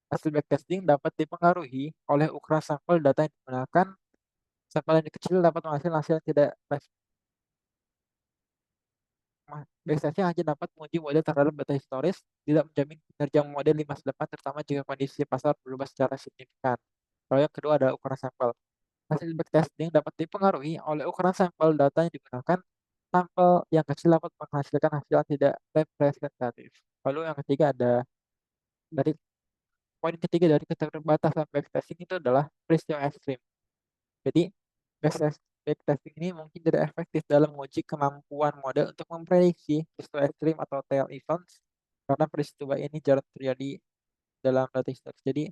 Speaker 1: Hasil backtesting dapat dipengaruhi oleh ukuran sampel data yang digunakan. Sampel yang kecil dapat menghasilkan hasil yang tidak Backtesting hanya dapat menguji model terhadap data historis, tidak menjamin kinerja model di masa depan, terutama jika kondisi pasar berubah secara signifikan. Lalu yang kedua ada ukuran sampel. Hasil backtesting dapat dipengaruhi oleh ukuran sampel data yang digunakan. Sampel yang kecil dapat menghasilkan hasil yang tidak representatif. Lalu yang ketiga ada dari poin ketiga dari keterbatasan backtesting itu adalah peristiwa ekstrim. Jadi backtesting ini mungkin tidak efektif dalam menguji kemampuan model untuk memprediksi peristiwa ekstrim atau tail events karena peristiwa ini jarang terjadi dalam data historis. Jadi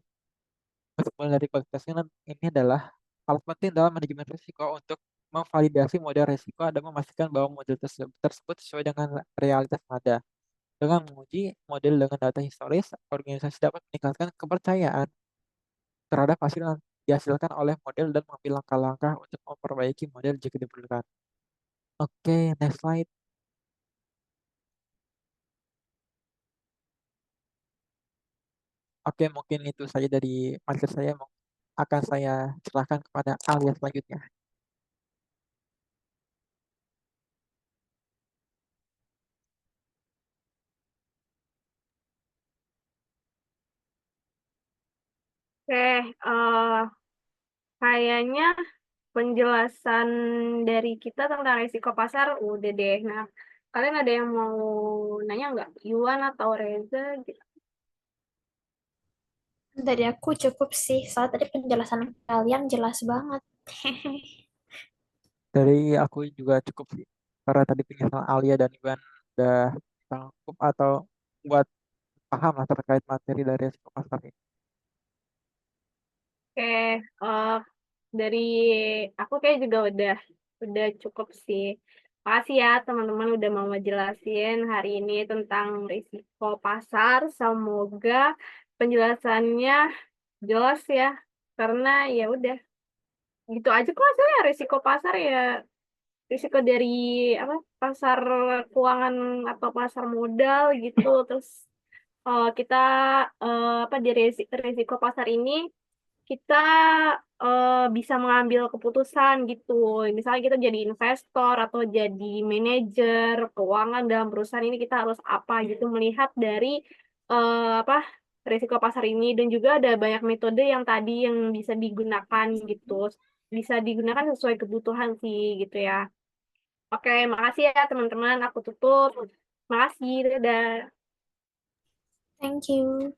Speaker 1: kesimpulan dari backtesting ini adalah hal penting dalam manajemen risiko untuk memvalidasi model risiko dan memastikan bahwa model tersebut sesuai dengan realitas yang ada. Dengan menguji model dengan data historis, organisasi dapat meningkatkan kepercayaan terhadap hasil yang dihasilkan oleh model dan mengambil langkah-langkah untuk memperbaiki model jika diperlukan. Oke, next slide. Oke, mungkin itu saja dari materi saya. Akan saya serahkan kepada Alia selanjutnya.
Speaker 2: Oke, kayaknya penjelasan dari kita tentang risiko pasar udah deh. Nah, kalian ada yang mau nanya nggak? Yuan atau Reza gitu?
Speaker 3: Dari aku cukup sih, soalnya tadi penjelasan kalian jelas banget.
Speaker 1: Dari aku juga cukup sih. Karena tadi penjelasan Alia dan Iwan udah cukup atau buat paham lah terkait materi dari risiko pasar ini.
Speaker 2: Oke, eh, dari aku kayak juga udah cukup sih. Makasih ya teman-teman udah mau ngejelasin hari ini tentang risiko pasar. Semoga penjelasannya jelas ya. Karena ya udah gitu aja kok saya risiko pasar ya risiko dari apa pasar keuangan atau pasar modal gitu. Terus kita apa di risiko pasar ini kita bisa mengambil keputusan gitu. Misalnya kita jadi investor atau jadi manajer keuangan dalam perusahaan ini kita harus apa gitu melihat dari apa risiko pasar ini dan juga ada banyak metode yang tadi yang bisa digunakan gitu. Bisa digunakan sesuai kebutuhan sih gitu ya. Oke, makasih ya teman-teman. Aku tutup. Makasih, dadah.
Speaker 3: Thank you.